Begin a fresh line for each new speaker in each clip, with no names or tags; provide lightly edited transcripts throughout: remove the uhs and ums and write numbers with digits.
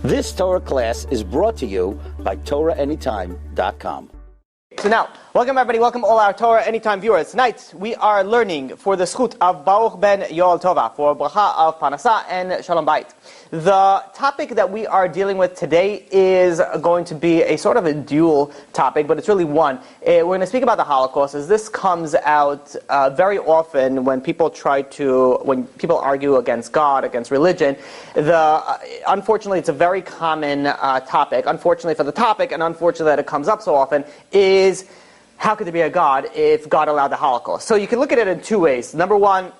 This Torah class is brought to you by TorahAnytime.com.
So now, welcome everybody, welcome all our Torah Anytime viewers. Tonight, we are learning for the schut of Baruch ben Yoel Tova, for bracha of Parnasa and Shalom Beit. The topic that we are dealing with today is going to be a sort of a dual topic, but it's really one. We're going to speak about the Holocaust, as this comes out very often when people argue against God, against religion. Unfortunately, it's a very common topic. Unfortunately for the topic, and unfortunately that it comes up so often, is how could there be a God if God allowed the Holocaust? So you can look at it in two ways. Number one,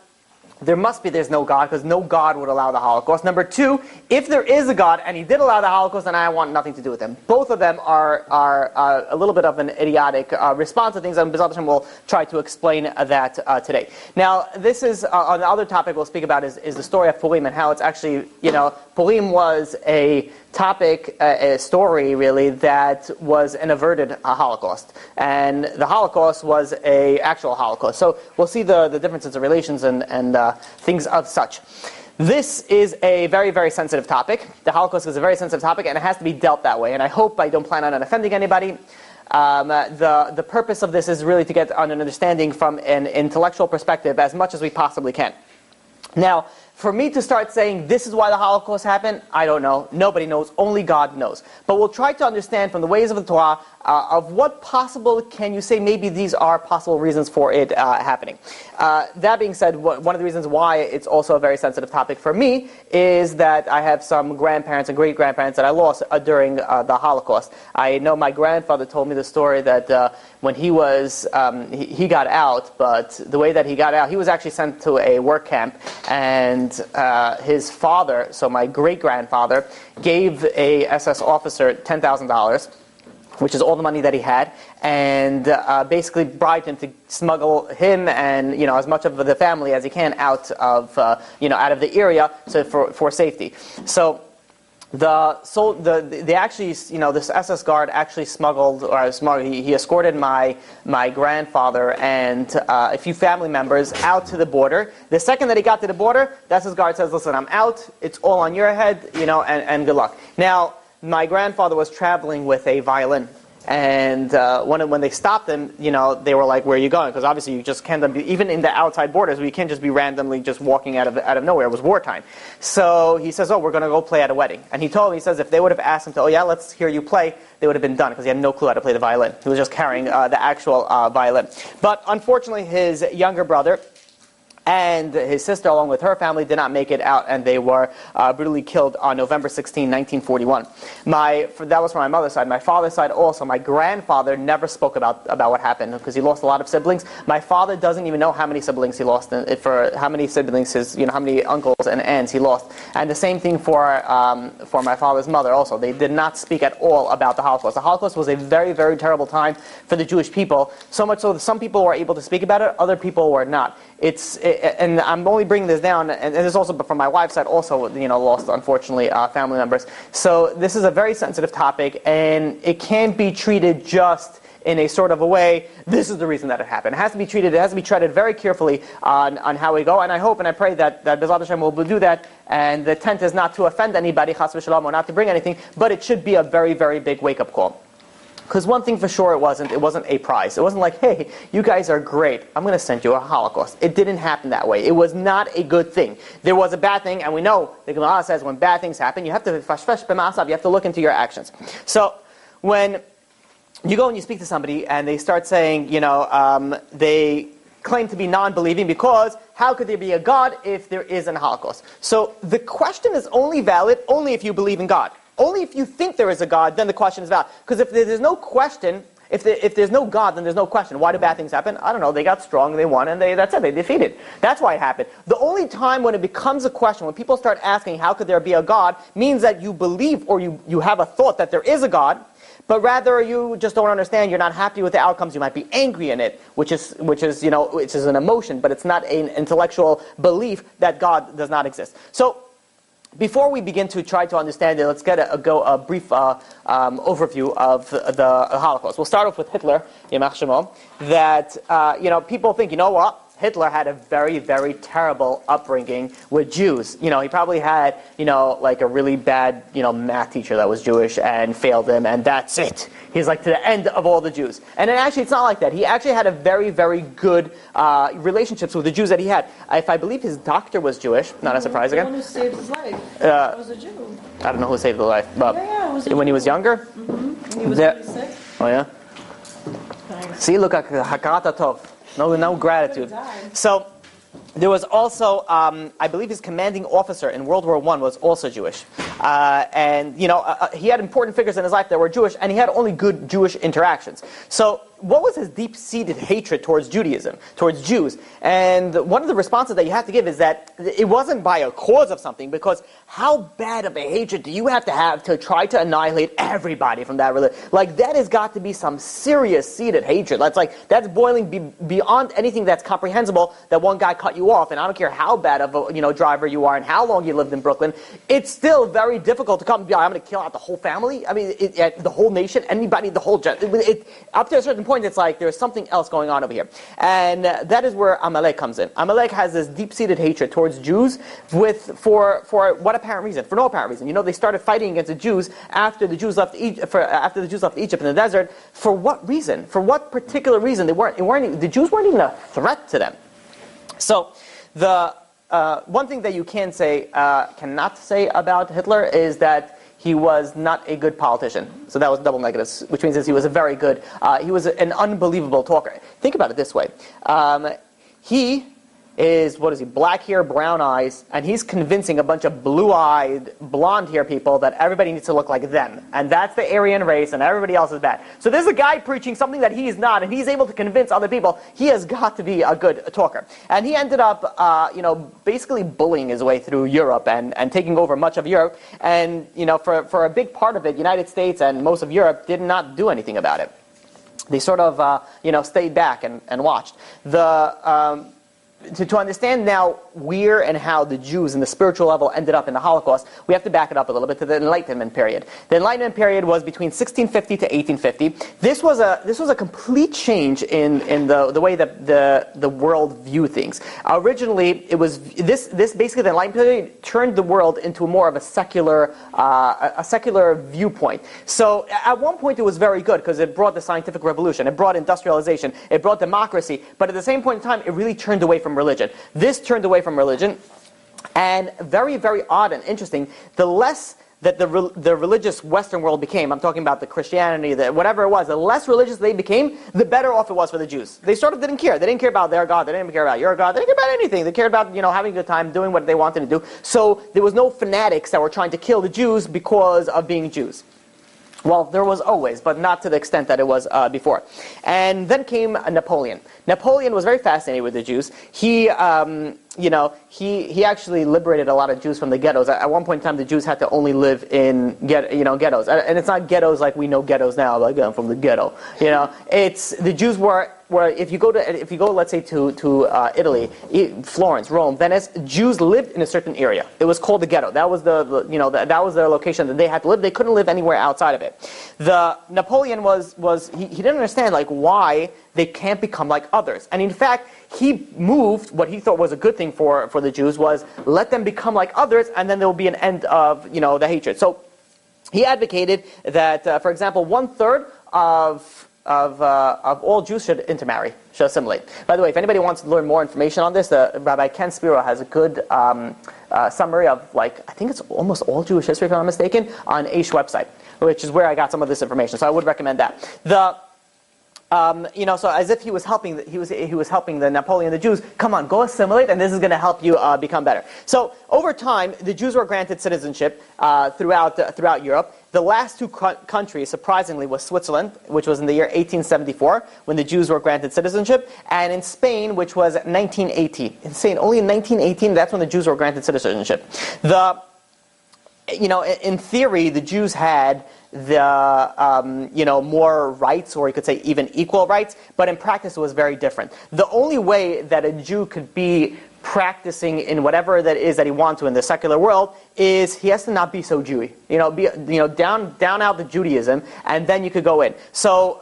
there's no God, because no God would allow the Holocaust. Number two, if there is a God and he did allow the Holocaust, then I want nothing to do with him. Both of them are a little bit of an idiotic response to things, and B'ezrat Hashem will try to explain that today. Now, this is, on the other topic we'll speak about is the story of Purim, and how it's actually, Purim was a topic, a story really, that was an averted Holocaust. And the Holocaust was an actual Holocaust. So we'll see the differences of relations and things of such. This is a very, very sensitive topic. The Holocaust is a very sensitive topic, and it has to be dealt that way. And I hope I don't plan on offending anybody. The purpose of this is really to get an understanding from an intellectual perspective as much as we possibly can. Now, for me to start saying this is why the Holocaust happened, I don't know. Nobody knows. Only God knows. But we'll try to understand from the ways of the Torah of what possible can you say maybe these are possible reasons for it happening. That being said, one of the reasons why it's also a very sensitive topic for me is that I have some grandparents and great-grandparents that I lost during the Holocaust. I know my grandfather told me the story that when he he got out, but the way that he got out, he was actually sent to a work camp, and his father, so my great-grandfather, gave a SS officer $10,000, which is all the money that he had, and basically bribed him to smuggle him and as much of the family as he can out of the area, so for safety. So they actually, this SS guard actually he escorted my grandfather and a few family members out to the border. The second that he got to the border, the SS guard says, "Listen, I'm out. It's all on your head, and good luck." Now, my grandfather was traveling with a violin. And when they stopped him, they were like, "Where are you going?" Because obviously you just can't be, even in the outside borders, we can't just be randomly just walking out of nowhere. It was wartime. So he says, "Oh, we're going to go play at a wedding." And he told me, he says, if they would have asked him to, "Oh yeah, let's hear you play," they would have been done, because he had no clue how to play the violin. He was just carrying the actual violin. But unfortunately, his younger brother and his sister, along with her family, did not make it out, and they were brutally killed on November 16, 1941. That was from my mother's side. My father's side also, my grandfather never spoke about what happened, because he lost a lot of siblings. My father doesn't even know how many siblings he lost, how many siblings how many uncles and aunts he lost. And the same thing for my father's mother also. They did not speak at all about the Holocaust. The Holocaust was a very, very terrible time for the Jewish people, so much so that some people were able to speak about it, other people were not. And I'm only bringing this down, and this is also from my wife's side also, lost, unfortunately, family members. So this is a very sensitive topic, and it can't be treated just in a sort of a way, this is the reason that it happened. It has to be treated very carefully on how we go, and I hope and I pray that B'ezrat Hashem will do that, and the intent is not to offend anybody, chas v'shalom, or not to bring anything, but it should be a very, very big wake-up call. Because one thing for sure, it wasn't a prize. It wasn't like, "Hey, you guys are great, I'm going to send you a Holocaust." It didn't happen that way. It was not a good thing. There was a bad thing, and we know, the Gemara says, when bad things happen, you have to look into your actions. So, when you go and you speak to somebody, and they start saying, they claim to be non-believing because how could there be a God if there is a Holocaust? So, the question is only valid only if you believe in God. Only if you think there is a God, then the question is valid. Because if there's no question, if there's no God, then there's no question. Why do bad things happen? I don't know. They got strong, they won, and that's it. They defeated. That's why it happened. The only time when it becomes a question, when people start asking, how could there be a God, means that you believe or you have a thought that there is a God, but rather you just don't understand, you're not happy with the outcomes, you might be angry in it, which is an emotion, but it's not an intellectual belief that God does not exist. So, before we begin to try to understand it, let's get a brief overview of the Holocaust. We'll start off with Hitler, Yamach Shemo, that people think, what? Hitler had a very, very terrible upbringing with Jews. He probably had, like a really bad, math teacher that was Jewish and failed him, and that's it. He's like to the end of all the Jews. And then actually, it's not like that. He actually had a very, very good relationships with the Jews that he had. If I believe his doctor was Jewish, not a surprise again.
The one who saved his life was a Jew.
I don't know who saved his life, but when he was younger?
Mm-hmm. He was really sick.
Oh, yeah?
Thanks.
See, look, hakarata tov. No gratitude. So there was also, I believe his commanding officer in World War I was also Jewish. And he had important figures in his life that were Jewish, and he had only good Jewish interactions. So what was his deep-seated hatred towards Judaism, towards Jews? And one of the responses that you have to give is that it wasn't by a cause of something, because how bad of a hatred do you have to try to annihilate everybody from that religion? Like, that has got to be some serious seated hatred. That's boiling beyond anything that's comprehensible, that one guy cut you off, and I don't care how bad of a driver you are and how long you lived in Brooklyn, it's still very difficult to come and be like, I'm going to kill out the whole family. I mean, the whole nation, anybody, the whole up to a certain point, it's like there's something else going on over here. And that is where Amalek comes in. Amalek has this deep-seated hatred towards Jews for what apparent reason? For no apparent reason. They started fighting against the Jews after the Jews left Egypt in the desert. For what reason? For what particular reason? The Jews weren't even a threat to them. So the one thing that you cannot say about Hitler is that he was not a good politician. So that was double negatives, which means that he was a very good, he was an unbelievable talker. Think about it this way. He is, black hair, brown eyes, and he's convincing a bunch of blue-eyed, blonde-hair people that everybody needs to look like them. And that's the Aryan race, and everybody else is bad. So there's a guy preaching something that he is not, and he's able to convince other people. He has got to be a good talker. And he ended up, basically bullying his way through Europe and taking over much of Europe. And, for a big part of it, United States and most of Europe did not do anything about it. They sort of, stayed back and watched. To understand now where and how the Jews in the spiritual level ended up in the Holocaust, we have to back it up a little bit to the Enlightenment period. The Enlightenment period was between 1650 to 1850. This was a complete change in the way that the world viewed things. Originally, it was this basically the Enlightenment period turned the world into more of a secular viewpoint. So at one point it was very good because it brought the scientific revolution, it brought industrialization, it brought democracy, but at the same point in time it really turned away from religion. This turned away from religion, and very, very odd and interesting, the less that the religious Western world became, I'm talking about the Christianity, whatever it was, the less religious they became, the better off it was for the Jews. They sort of didn't care. They didn't care about their God. They didn't care about your God. They didn't care about anything. They cared about, having a good time, doing what they wanted to do. So there was no fanatics that were trying to kill the Jews because of being Jews. Well, there was always, but not to the extent that it was before. And then came Napoleon. Napoleon was very fascinated with the Jews. He actually liberated a lot of Jews from the ghettos. At one point in time, the Jews had to only live in ghettos, and it's not ghettos like we know ghettos now, like I'm from the ghetto. It's the Jews were if you go let's say to Italy, Florence, Rome, Venice, Jews lived in a certain area. It was called the ghetto. That was that was their location that they had to live. They couldn't live anywhere outside of it. Napoleon he didn't understand why they can't become like others. And in fact, he moved what he thought was a good thing for the Jews was let them become like others, and then there will be an end of the hatred. So he advocated that, for example, 1/3 of all Jews should intermarry, should assimilate. By the way, if anybody wants to learn more information on this, Rabbi Ken Spiro has a good summary of I think it's almost all Jewish history, if I'm not mistaken, on Aish website, which is where I got some of this information. So I would recommend that. So as if he was helping the Napoleon, the Jews, come on, go assimilate, and this is going to help you become better. So over time, the Jews were granted citizenship throughout Europe. The last two countries, surprisingly, was Switzerland, which was in the year 1874, when the Jews were granted citizenship, and in Spain, which was 1918. Insane, only in 1918, that's when the Jews were granted citizenship. In theory, the Jews had more rights, or you could say even equal rights, but in practice it was very different. The only way that a Jew could be practicing in whatever that is that he wants to in the secular world, is he has to not be so Jewy. Down out the Judaism, and then you could go in. So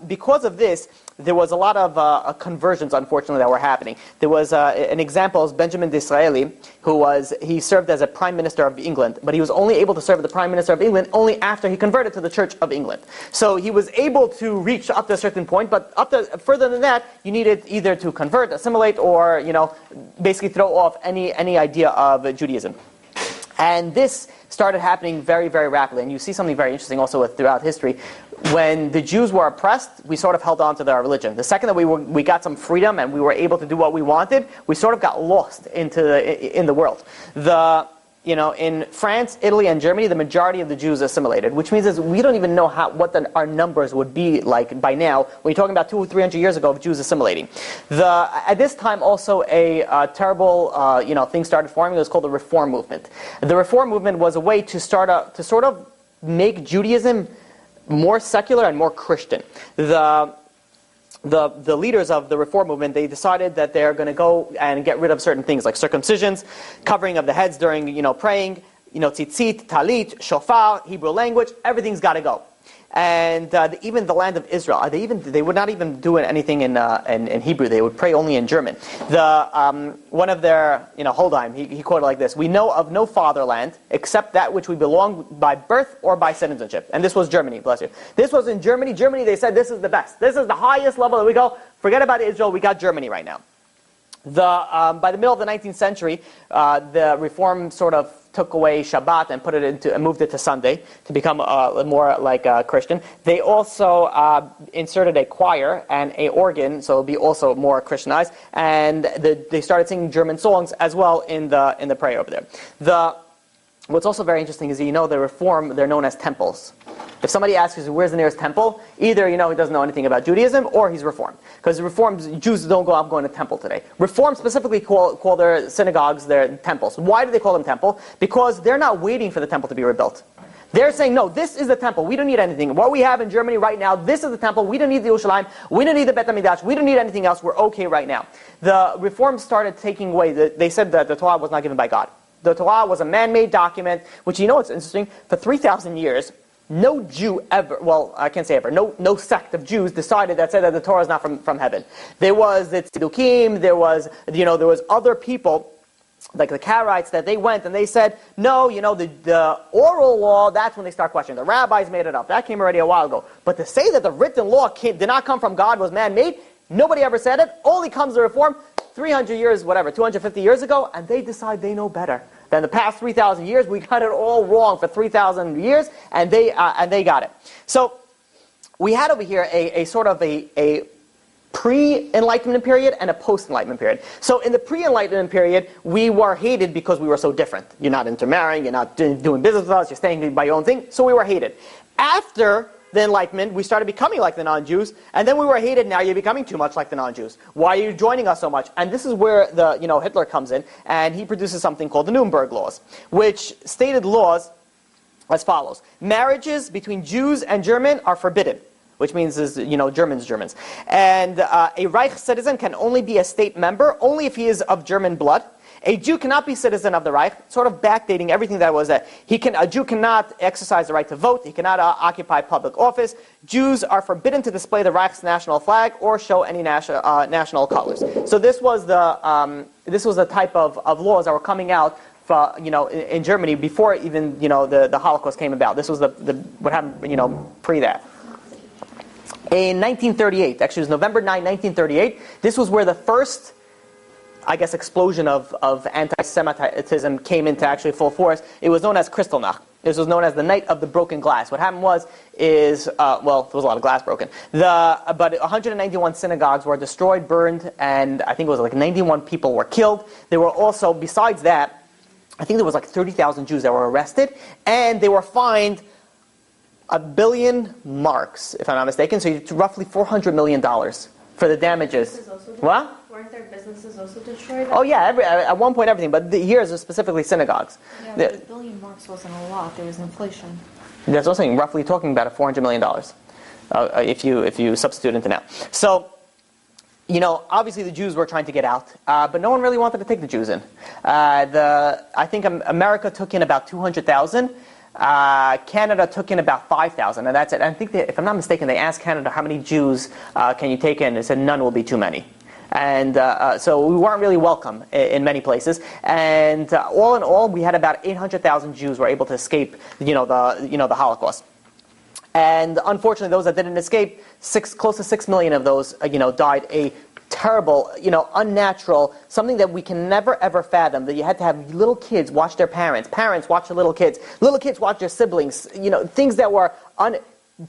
because of this, there was a lot of conversions, unfortunately, that were happening. There was an example is Benjamin Disraeli, he served as a Prime Minister of England, but he was only able to serve as the Prime Minister of England only after he converted to the Church of England. So he was able to reach up to a certain point, but further than that, you needed either to convert, assimilate, or basically throw off any idea of Judaism. And this started happening very, very rapidly. And you see something very interesting also throughout history. When the Jews were oppressed, we sort of held on to their religion. The second that we got some freedom and we were able to do what we wanted, we sort of got lost in the world. In France, Italy, and Germany, the majority of the Jews assimilated, which means we don't even know what our numbers would be like by now. When you're talking about 200 or 300 years ago of Jews assimilating. At this time, also a terrible thing started forming. It was called the Reform movement. The Reform movement was a way to sort of make Judaism more secular and more Christian. The leaders of the Reform movement, they decided that they're going to go and get rid of certain things like circumcisions, covering of the heads during praying, tzitzit, talit, shofar, Hebrew language, everything's got to go. And even the land of Israel, they would not even do anything in Hebrew. They would pray only in German. One of their Holdheim, he quoted like this: "We know of no fatherland except that which we belong by birth or by citizenship." And this was Germany. Bless you. This was in Germany. Germany, they said, this is the best. This is the highest level that we go. Forget about Israel. We got Germany right now. By the middle of the 19th century, the Reform sort of took away Shabbat and moved it to Sunday to become more like Christian. They also inserted a choir and a organ, so it'll be also more Christianized. And they started singing German songs as well in the prayer over there. What's also very interesting is the Reform, they're known as temples. If somebody asks you where's the nearest temple, either he doesn't know anything about Judaism or he's Reformed. Because Jews don't go out going to temple today. Reformed specifically call their synagogues their temples. Why do they call them temple? Because they're not waiting for the temple to be rebuilt. They're saying, no, this is the temple. We don't need anything. What we have in Germany right now, this is the temple. We don't need the Yerushalayim. We don't need the Beit HaMikdash. We don't need anything else. We're okay right now. The Reform started taking away, they said that the Torah was not given by God. The Torah was a man-made document, which what's interesting, for 3,000 years, no Jew ever, well, I can't say ever, no sect of Jews decided that said that the Torah is not from heaven. There was the Tzedukim, there was other people, like the Karaites, that they went and they said, no, the oral law, that's when they start questioning. The rabbis made it up. That came already a while ago. But to say that the written law did not come from God, was man-made, nobody ever said it. Only comes the Reform 300 years, 250 years ago, and they decide they know better. Then the past 3,000 years, we got it all wrong for 3,000 years, and they got it. So we had over here a sort of a pre-Enlightenment period and a post-Enlightenment period. So in the pre-Enlightenment period, we were hated because we were so different. You're not intermarrying, you're not doing business with us, you're staying by your own thing, so we were hated. After the Enlightenment, we started becoming like the non-Jews, and then we were hated. Now you're becoming too much like the non-Jews. Why are you joining us so much? And this is where Hitler comes in, and he produces something called the Nuremberg Laws, which stated laws as follows: marriages between Jews and German are forbidden, which means Germans. And a Reich citizen can only be a state member only if he is of German blood. A Jew cannot be citizen of the Reich, sort of backdating everything that was that. A Jew cannot exercise the right to vote. He cannot occupy public office. Jews are forbidden to display the Reich's national flag or show any national colors. So this was the type of laws that were coming out in Germany before even the Holocaust came about. This was what happened pre that. In 1938, actually it was November 9, 1938, this was where the first explosion of anti-Semitism came into actually full force. It was known as Kristallnacht. This was known as the Night of the Broken Glass. What happened there was a lot of glass broken. But 191 synagogues were destroyed, burned, and I think it was like 91 people were killed. There were also, besides that, I think there was like 30,000 Jews that were arrested, and they were fined 1 billion marks, if I'm not mistaken, so it's roughly $400 million for the damages. What?
Weren't their businesses also destroyed?
Oh yeah, at one point everything, but here is specifically synagogues.
Yeah, but 1 billion marks wasn't a lot. There was inflation.
That's what I'm saying. Roughly talking about $400 million, if you substitute into now. So obviously the Jews were trying to get out, but no one really wanted to take the Jews in. I think America took in about 200,000. Canada took in about 5,000, and that's it. And I think if I'm not mistaken, they asked Canada, how many Jews can you take in? They said none will be too many. And so we weren't really welcome in many places. And all in all, we had about 800,000 Jews were able to escape, the Holocaust. And unfortunately, those that didn't escape, close to 6 million of those, died a terrible, unnatural, something that we can never ever fathom, that you had to have little kids watch their parents watch the little kids watch their siblings, things that were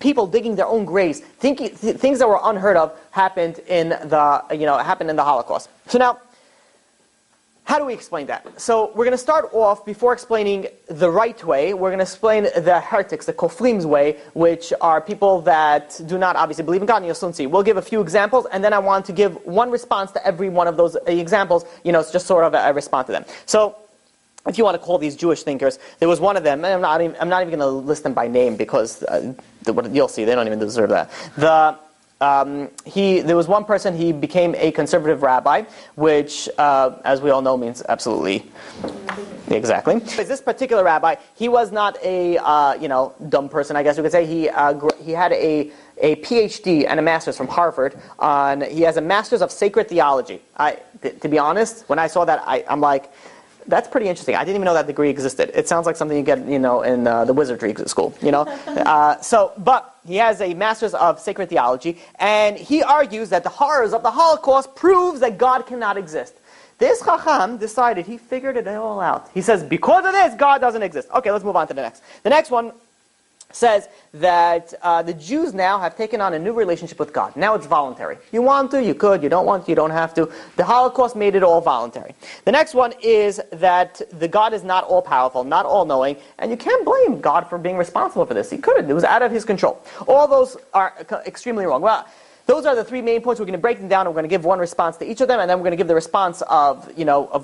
people digging their own graves, things that were unheard of happened in the Holocaust. So now, how do we explain that? So we're going to start off, before explaining the right way, we're going to explain the heretics, the koflim's way, which are people that do not obviously believe in God. And you'll see. We'll give a few examples, and then I want to give one response to every one of those examples. It's just sort of a response to them. So if you want to call these Jewish thinkers, there was one of them, and I'm not even going to list them by name because you'll see, they don't even deserve that. There was one person, he became a conservative rabbi, which, as we all know, means absolutely, exactly. This particular rabbi, he was not a, dumb person, I guess you could say. He had a PhD and a master's from Harvard. He has a master's of sacred theology. To be honest, when I saw that, I'm like, that's pretty interesting. I didn't even know that degree existed. It sounds like something you get, in the wizardry school, But he has a master's of sacred theology, and he argues that the horrors of the Holocaust proves that God cannot exist. This Chacham decided, he figured it all out. He says, because of this, God doesn't exist. Okay, let's move on to the next. The next one says that the Jews now have taken on a new relationship with God. Now it's voluntary. You want to, you could. You don't want to, you don't have to. The Holocaust made it all voluntary. The next one is that the God is not all-powerful, not all-knowing, and you can't blame God for being responsible for this. He couldn't. It was out of his control. All those are extremely wrong. Well, those are the three main points. We're going to break them down, and we're going to give one response to each of them, and then we're going to give the response of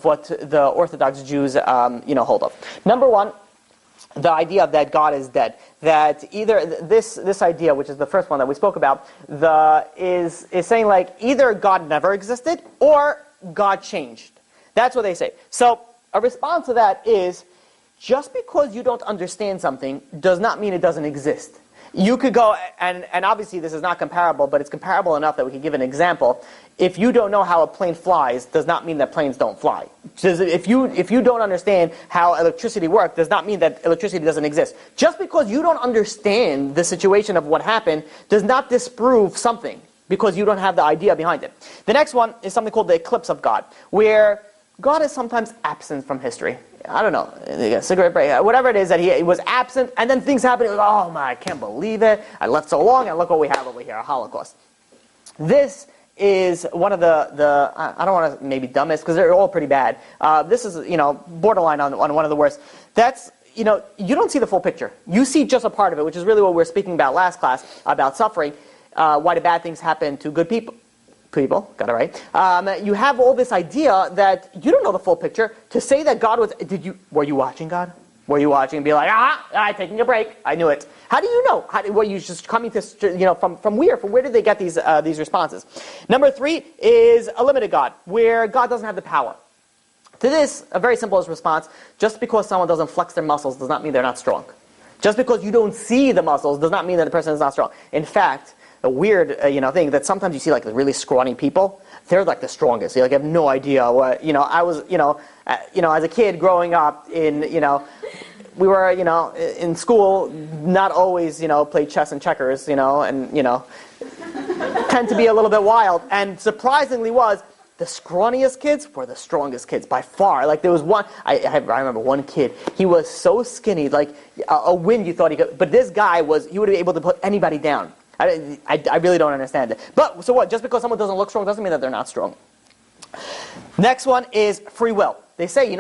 what the Orthodox Jews hold of. Number one, the idea that God is dead. That either this idea, which is the first one that we spoke about, is saying like either God never existed or God changed. That's what they say. So a response to that is, just because you don't understand something does not mean it doesn't exist. You could go, and obviously this is not comparable, but it's comparable enough that we can give an example. If you don't know how a plane flies, does not mean that planes don't fly. If you don't understand how electricity works, does not mean that electricity doesn't exist. Just because you don't understand the situation of what happened does not disprove something, because you don't have the idea behind it. The next one is something called the eclipse of God, where God is sometimes absent from history. I don't know, a cigarette break, whatever it is, that he was absent, and then things happen. Oh my, I can't believe it. I left so long, and look what we have over here, a Holocaust. This is one of the I don't want to maybe dumbest, because they're all pretty bad. This is, borderline on one of the worst. That's, you don't see the full picture. You see just a part of it, which is really what we were speaking about last class, about suffering, why do bad things happen to good people. Got it right. You have all this idea that you don't know the full picture. To say that God was, were you watching God? Were you watching and be like, taking a break? I knew it. How do you know? Were you just coming to, from where? From where did they get these responses? Number 3 is a limited God, where God doesn't have the power. To this, a very simple response: just because someone doesn't flex their muscles does not mean they're not strong. Just because you don't see the muscles does not mean that the person is not strong. In fact, a weird, thing that sometimes you see, like the really scrawny people, they're like the strongest. You have no idea what, I was, as a kid growing up we were, in school, not always, play chess and checkers, and, tend to be a little bit wild. And surprisingly the scrawniest kids were the strongest kids by far. Like there was one, I remember one kid, he was so skinny, like a wind you thought he could, but this guy he would be able to put anybody down. I really don't understand it. But, so what? Just because someone doesn't look strong doesn't mean that they're not strong. Next one is free will. They say,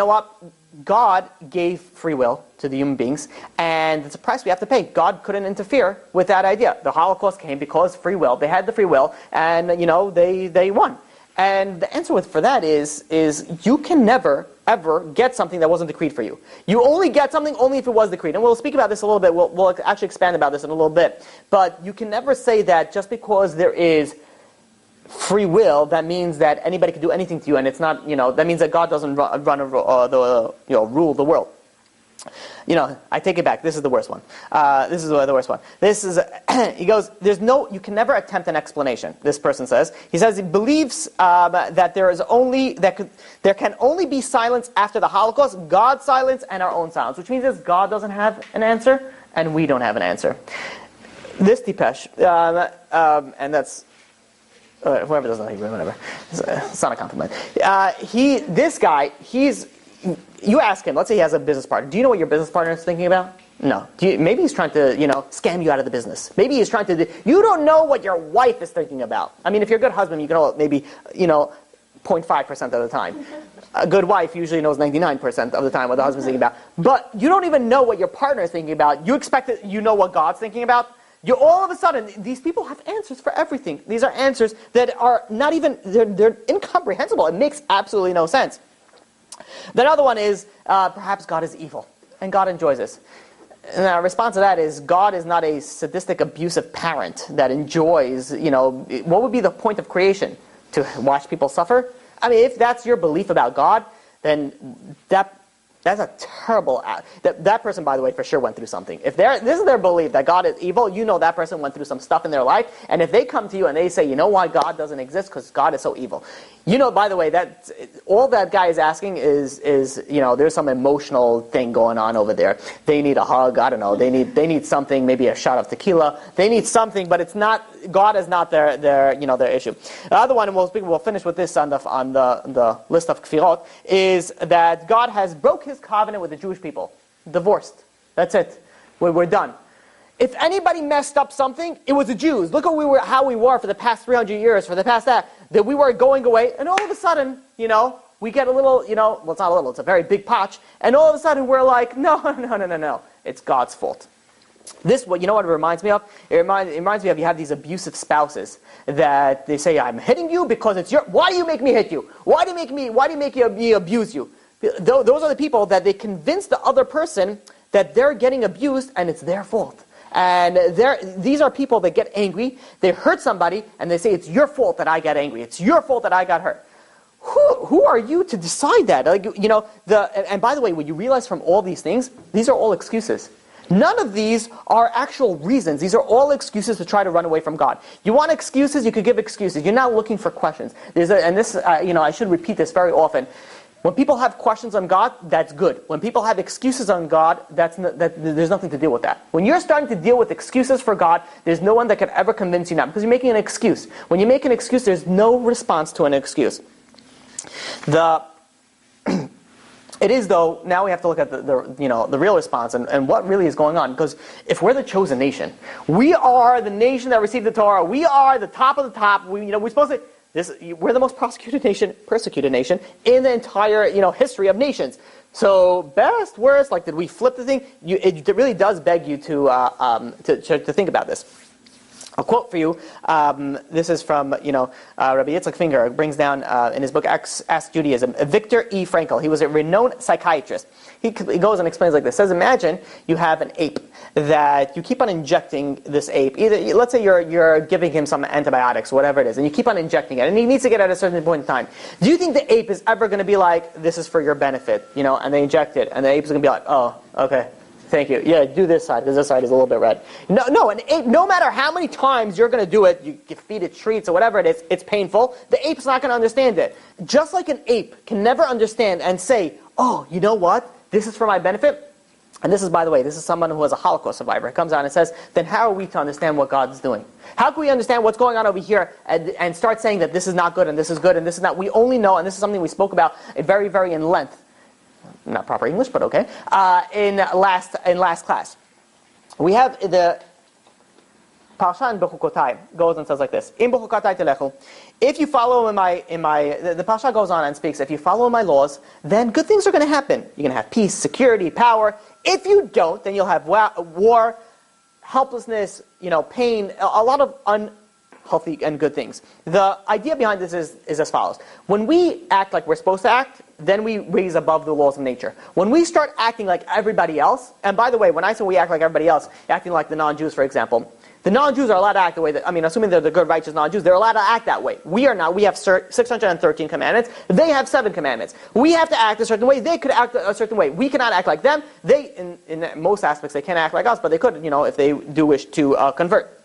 God gave free will to the human beings, and it's a price we have to pay. God couldn't interfere with that idea. The Holocaust came because free will. They had the free will, and, they won. And the answer for that is you can never, ever get something that wasn't decreed for you. You only get something only if it was decreed. And we'll speak about this a little bit. We'll actually expand about this in a little bit. But you can never say that just because there is free will, that means that anybody can do anything to you, and it's not, that means that God doesn't rule the world. I take it back. This is the worst one. This is the worst one. This is, he goes, you can never attempt an explanation, this person says. He says he believes that there can only be silence after the Holocaust, God's silence and our own silence, which means that God doesn't have an answer, and we don't have an answer. This Tipesh, and that's, whoever doesn't like Hebrew, whatever. It's not a compliment. This guy, you ask him, let's say he has a business partner. Do you know what your business partner is thinking about? No. Maybe he's trying to, scam you out of the business. Maybe he's trying to, you don't know what your wife is thinking about. I mean, if you're a good husband, you can know maybe, 0.5% of the time. A good wife usually knows 99% of the time what the husband's thinking about. But you don't even know what your partner is thinking about. You expect that you know what God's thinking about? All of a sudden, these people have answers for everything. These are answers that are not even, they're incomprehensible. It makes absolutely no sense. The other one is, perhaps God is evil, and God enjoys this. And our response to that is, God is not a sadistic, abusive parent that enjoys, what would be the point of creation? To watch people suffer? I mean, if that's your belief about God, then that's a terrible act. That person, by the way, for sure went through something. If this is their belief that God is evil, that person went through some stuff in their life. And if they come to you and they say, you know why God doesn't exist? Because God is so evil. By the way, that all that guy is asking is there's some emotional thing going on over there. They need a hug. I don't know. They need something, maybe a shot of tequila. They need something, but it's not. God is not their issue. The other one, and we'll finish with this on the list of kfirot, is that God has broken his covenant with the Jewish people. Divorced. That's it. We're done. If anybody messed up something, it was the Jews. Look at how we were for the past 300 years, for the past that we were going away, and all of a sudden, we get a little, well, it's not a little, it's a very big potch, and all of a sudden we're like, no, it's God's fault. This, what it reminds me of? It reminds me of, you have these abusive spouses that they say, I'm hitting you because it's why do you make me hit you? Why do you make me abuse you? Those are the people that they convince the other person that they're getting abused and it's their fault. And these are people that get angry, they hurt somebody, and they say, it's your fault that I got angry. It's your fault that I got hurt. Who are you to decide that? And by the way, when you realize from all these things, these are all excuses. None of these are actual reasons. These are all excuses to try to run away from God. You want excuses? You could give excuses. You're not looking for questions. I should repeat this very often. When people have questions on God, that's good. When people have excuses on God, there's nothing to deal with that. When you're starting to deal with excuses for God, there's no one that can ever convince you not, because you're making an excuse. When you make an excuse, there's no response to an excuse. It is, though, now we have to look at the real response and what really is going on. Because if we're the chosen nation, we are the nation that received the Torah, we are the top of the top, we're supposed to... we're the most persecuted nation in the entire history of nations. So best, worst, did we flip the thing? It really does beg you to think about this. A quote for you. This is from Rabbi Yitzchak Finger. Brings down in his book Ask Judaism. Victor E. Frankl. He was a renowned psychiatrist. He goes and explains like this. Says, imagine you have an ape that you keep on injecting this ape. Either let's say you're giving him some antibiotics, whatever it is, and you keep on injecting it, and he needs to get at a certain point in time. Do you think the ape is ever going to be like, this is for your benefit, and they inject it, and the ape is going to be like, oh, okay. Thank you. Yeah, do this side, because this side is a little bit red. No, an ape, no matter how many times you're going to do it, you feed it treats or whatever it is, it's painful. The ape's not going to understand it. Just like an ape can never understand and say, oh, you know what? This is for my benefit. And this is, by the way, this is someone who was a Holocaust survivor. It comes out and says, then how are we to understand what God's doing? How can we understand what's going on over here and start saying that this is not good and this is good and this is not? We only know, and this is something we spoke about very, very in length. Not proper English, but okay. In last class, we have the Parsha in Bechukotai goes and says like this: In Bechukotai telechu. If you follow in my the Parsha goes on and speaks. If you follow my laws, then good things are going to happen. You're going to have peace, security, power. If you don't, then you'll have war, helplessness, pain, a lot of healthy and good things. The idea behind this is as follows. When we act like we're supposed to act, then we raise above the laws of nature. When we start acting like everybody else, and by the way, when I say we act like everybody else, acting like the non-Jews, for example, the non-Jews are allowed to act the way that, assuming they're the good, righteous non-Jews, they're allowed to act that way. We are not. We have 613 commandments. They have 7 commandments. We have to act a certain way. They could act a certain way. We cannot act like them. They, in most aspects, they can't act like us, but they could, if they do wish to convert.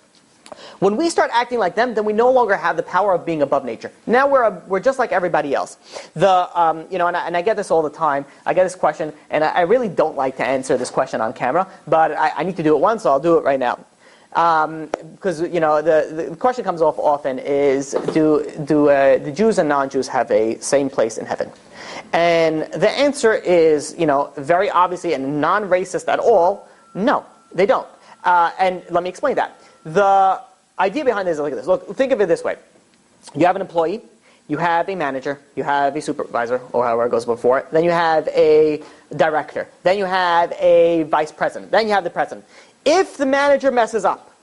When we start acting like them, then we no longer have the power of being above nature. Now we're just like everybody else. And I get this all the time. I get this question, and I really don't like to answer this question on camera, but I need to do it once, so I'll do it right now. Because the question comes off often is, do the Jews and non-Jews have a same place in heaven? And the answer is, very obviously and non-racist at all, no, they don't. And let me explain that. The idea behind this is like this. Look, think of it this way. You have an employee, you have a manager, you have a supervisor, or however it goes before, then you have a director, then you have a vice president, then you have the president. If the manager messes up,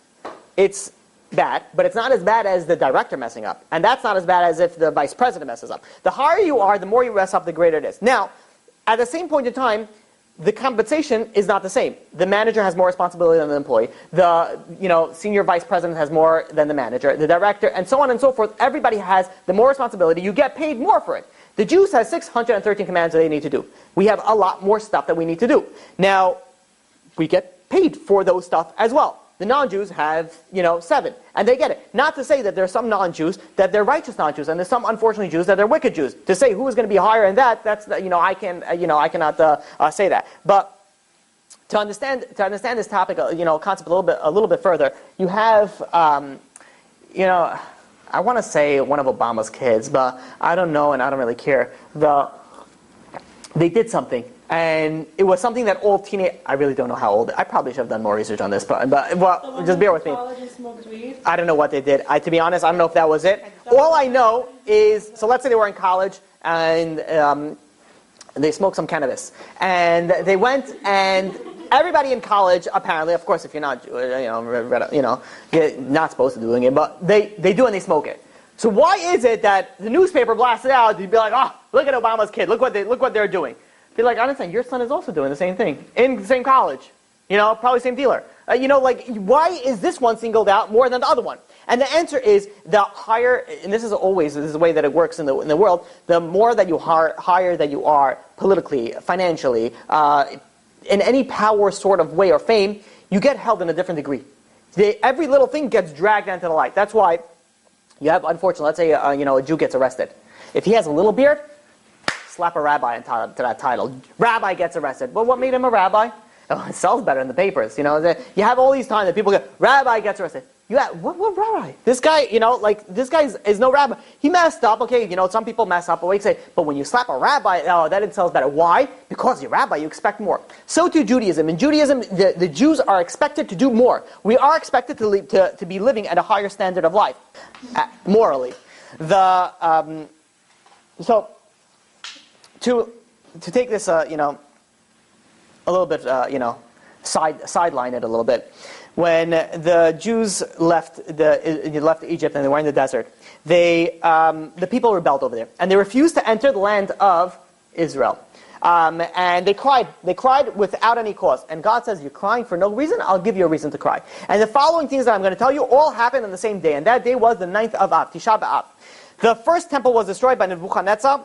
it's bad, but it's not as bad as the director messing up. And that's not as bad as if the vice president messes up. The higher you are, the more you mess up, the greater it is. Now, at the same point in time, the compensation is not the same. The manager has more responsibility than the employee. The senior vice president has more than the manager. The director, and so on and so forth. Everybody has the more responsibility. You get paid more for it. The Jews have 613 commands that they need to do. We have a lot more stuff that we need to do. Now, we get paid for those stuff as well. The non-Jews have, 7, and they get it. Not to say that there are some non-Jews that they're righteous non-Jews, and there's some unfortunately Jews that they're wicked Jews. To say who is going to be higher in that's I cannot say that. But to understand this topic, concept a little bit further, you have, I want to say one of Obama's kids, but I don't know, and I don't really care. They did something. And it was something that all I really don't know how old. I probably should have done more research on this, but just bear with me. I don't know what they did. To be honest, I don't know if that was it. All I know is, so let's say they were in college and they smoked some cannabis, and they went and everybody in college, apparently, of course, if you're not, you're not supposed to be doing it, but they do and they smoke it. So why is it that the newspaper blasts it out? You'd be like, oh, look at Obama's kid. Look what they're doing. Be like, I understand, your son is also doing the same thing in the same college, probably same dealer. Why is this one singled out more than the other one? And the answer is the higher, and this is the way that it works in the world. The more that you higher that you are politically, financially, in any power sort of way or fame, you get held in a different degree. Every little thing gets dragged into the light. That's why you have, unfortunately, let's say a Jew gets arrested. If he has a little beard, slap a rabbi to that title. Rabbi gets arrested. Well, what made him a rabbi? Oh, it sells better in the papers. You have all these times that people go, rabbi gets arrested. What rabbi? This guy, this guy is no rabbi. He messed up. Okay, some people mess up. But we say, but when you slap a rabbi, oh, that it sells better. Why? Because you're a rabbi, you expect more. So too Judaism. In Judaism, the Jews are expected to do more. We are expected to be living at a higher standard of life, morally. To take this, a little bit, sideline it a little bit. When the Jews left Egypt and they were in the desert, the people rebelled over there, and they refused to enter the land of Israel. And they cried without any cause. And God says, you're crying for no reason? I'll give you a reason to cry. And the following things that I'm going to tell you all happened on the same day, and that day was the 9th of Av, Tisha B'Av. The first temple was destroyed by Nebuchadnezzar.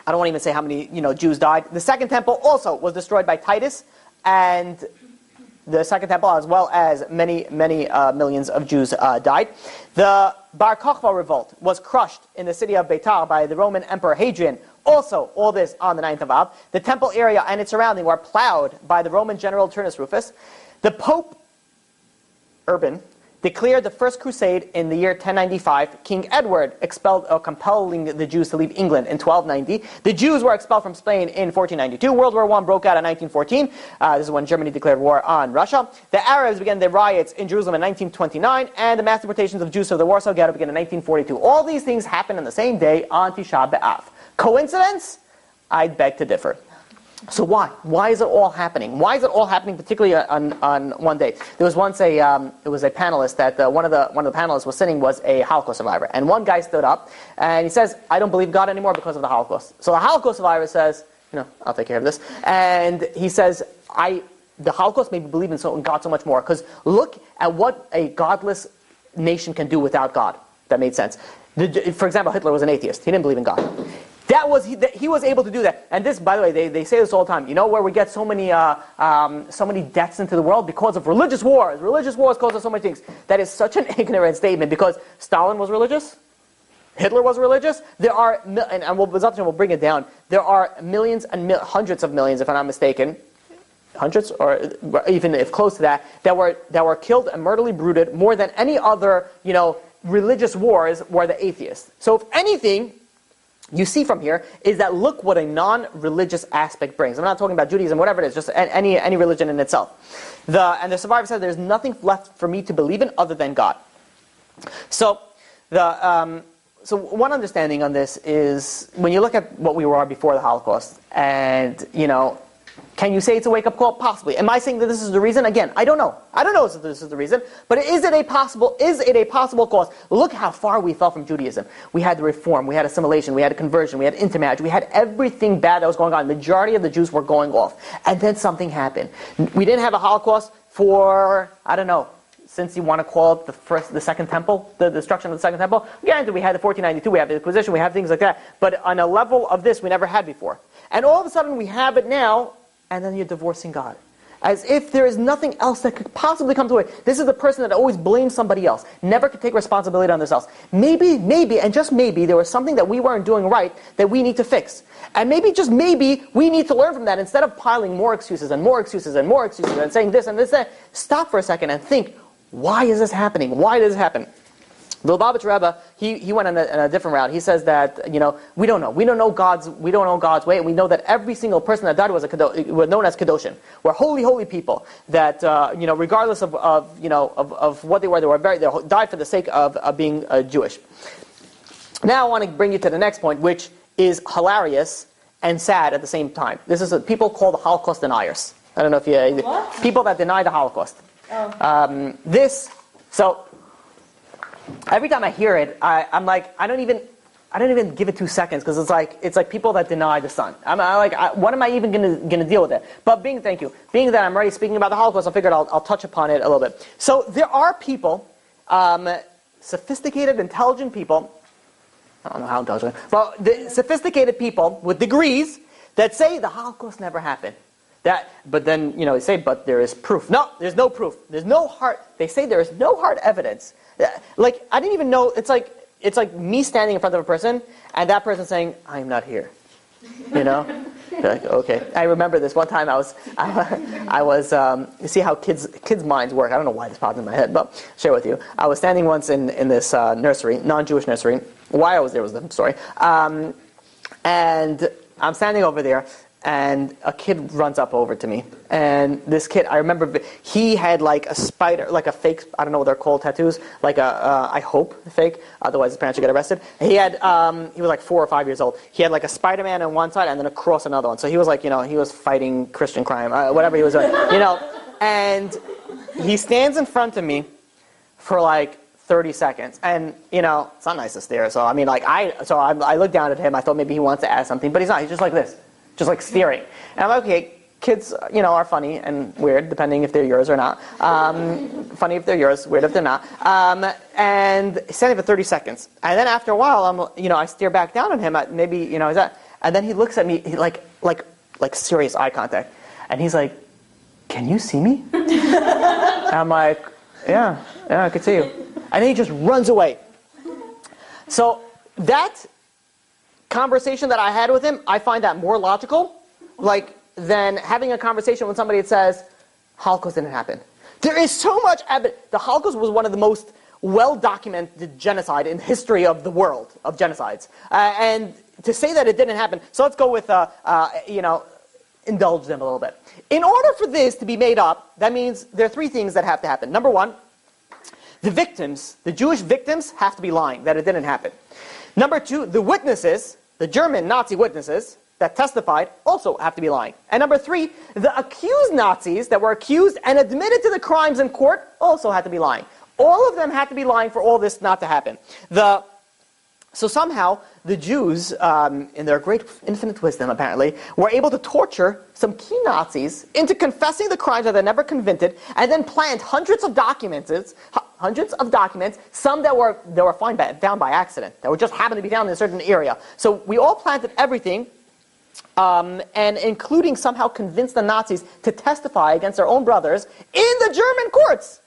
I don't want to even say how many Jews died. The second temple also was destroyed by Titus, and the second temple, as well as many millions of Jews died. The Bar Kokhba revolt was crushed in the city of Beit by the Roman Emperor Hadrian. Also, all this on the 9th of Av. The temple area and its surrounding were plowed by the Roman general Turnus Rufus. The Pope Urban declared the first crusade in the year 1095. King Edward expelled or compelling the Jews to leave England in 1290. The Jews were expelled from Spain in 1492. World War I broke out in 1914. This is when Germany declared war on Russia. The Arabs began their riots in Jerusalem in 1929, and the mass deportations of Jews to the Warsaw Ghetto began in 1942. All these things happened on the same day on Tisha B'Av. Coincidence? I'd beg to differ. So why? Why is it all happening? Why is it all happening, particularly on one day? There was once it was a panelist that one of the panelists was sitting was a Holocaust survivor, and one guy stood up and he says, "I don't believe God anymore because of the Holocaust." So the Holocaust survivor says, "I'll take care of this," and he says, the Holocaust made me believe in God so much more, because look at what a godless nation can do without God. That made sense. For example, Hitler was an atheist. He didn't believe in God. He was able to do that. And this, by the way, they say this all the time. You know where we get so many deaths into the world? Because of religious wars. Religious wars cause us so many things. That is such an ignorant statement, because Stalin was religious. Hitler was religious. There are, and we'll bring it down. There are millions and hundreds of millions, if I'm not mistaken, hundreds, or even if close to that were killed and murderly brutally more than any other, religious wars were the atheists. So if anything, you see from here is that look what a non-religious aspect brings. I'm not talking about Judaism, whatever it is, just any religion in itself. And the survivor said, "There's nothing left for me to believe in other than God." So so one understanding on this is when you look at what we were before the Holocaust, and can you say it's a wake-up call? Possibly. Am I saying that this is the reason? Again, I don't know. I don't know if this is the reason. But is it a possible cause? Look how far we fell from Judaism. We had the reform, we had assimilation, we had conversion, we had intermarriage, we had everything bad that was going on. The majority of the Jews were going off. And then something happened. We didn't have a Holocaust for, I don't know, since you want to call it the Second Temple, the destruction of the Second Temple. Granted, we had the 1492, we have the Inquisition, we have things like that. But on a level of this, we never had before. And all of a sudden, we have it now, and then you're divorcing God. As if there is nothing else that could possibly come to it. This is the person that always blames somebody else. Never could take responsibility on themselves. Maybe, and just maybe, there was something that we weren't doing right that we need to fix. And maybe, just maybe, we need to learn from that. Instead of piling more excuses and more excuses and more excuses and saying this and this and that, stop for a second and think, why is this happening? Why does this happen? The Lubavitch Rebbe, he went on a different route. He says that we don't know. We don't know God's way, and we know that every single person that died was known as Kedoshim. We're holy people. That regardless of what they were they died for the sake of being Jewish. Now I want to bring you to the next point, which is hilarious and sad at the same time. This is what people call the Holocaust deniers. I don't know if you people that deny the Holocaust.
Oh.
So every time I hear it, I'm like, I don't even give it 2 seconds, because it's like people that deny the sun. What am I even gonna deal with it? But being that I'm already speaking about the Holocaust, I figured I'll touch upon it a little bit. So there are people, sophisticated, intelligent people. I don't know how intelligent, but the sophisticated people with degrees that say the Holocaust never happened. But then they say, but there is proof. No, there's no proof. There's no hard. They say there is no hard evidence. Like, I didn't even know. It's like me standing in front of a person and that person saying, "I'm not here." Like, okay. I remember this one time. I was. You see how kids' minds work. I don't know why this popped in my head, but I'll share with you. I was standing once in this nursery, non-Jewish nursery. Why I was there was a different story. And I'm standing over there. And a kid runs up over to me. And this kid, I remember, he had like a spider, like a fake, I don't know what they're called, tattoos, like I hope, fake, otherwise his parents would get arrested. He was like 4 or 5 years old. He had like a Spider-Man on one side and then a cross on another one. So he was like, he was fighting Christian crime, whatever he was doing, And he stands in front of me for like 30 seconds. And, it's not nice to stare. So, I looked down at him. I thought maybe he wants to ask something, but he's not. He's just like this. Just like staring. And I'm like, okay, kids, are funny and weird, depending if they're yours or not. Funny if they're yours, weird if they're not. And standing for 30 seconds. And then after a while, I stare back down at him. Maybe, is that? And then he looks at me, like serious eye contact. And he's like, "Can you see me?" And I'm like, yeah, I can see you. And then he just runs away. So that conversation that I had with him, I find that more logical, than having a conversation with somebody that says, Holocaust didn't happen. There is so much evidence. The Holocaust was one of the most well-documented genocide in the history of the world, of genocides. And to say that it didn't happen, so let's go with, indulge them a little bit. In order for this to be made up, that means there are 3 things that have to happen. Number 1, the victims, the Jewish victims, have to be lying, that it didn't happen. Number 2, the witnesses, the German Nazi witnesses, that testified also have to be lying. And number 3, the accused Nazis that were accused and admitted to the crimes in court also had to be lying. All of them had to be lying for all this not to happen. So somehow, the Jews, in their great infinite wisdom apparently, were able to torture some key Nazis into confessing the crimes that they never convicted, and then plant hundreds of documents, some that were found by accident, that were just happened to be found in a certain area. So we all planted everything, and including somehow convinced the Nazis to testify against their own brothers in the German courts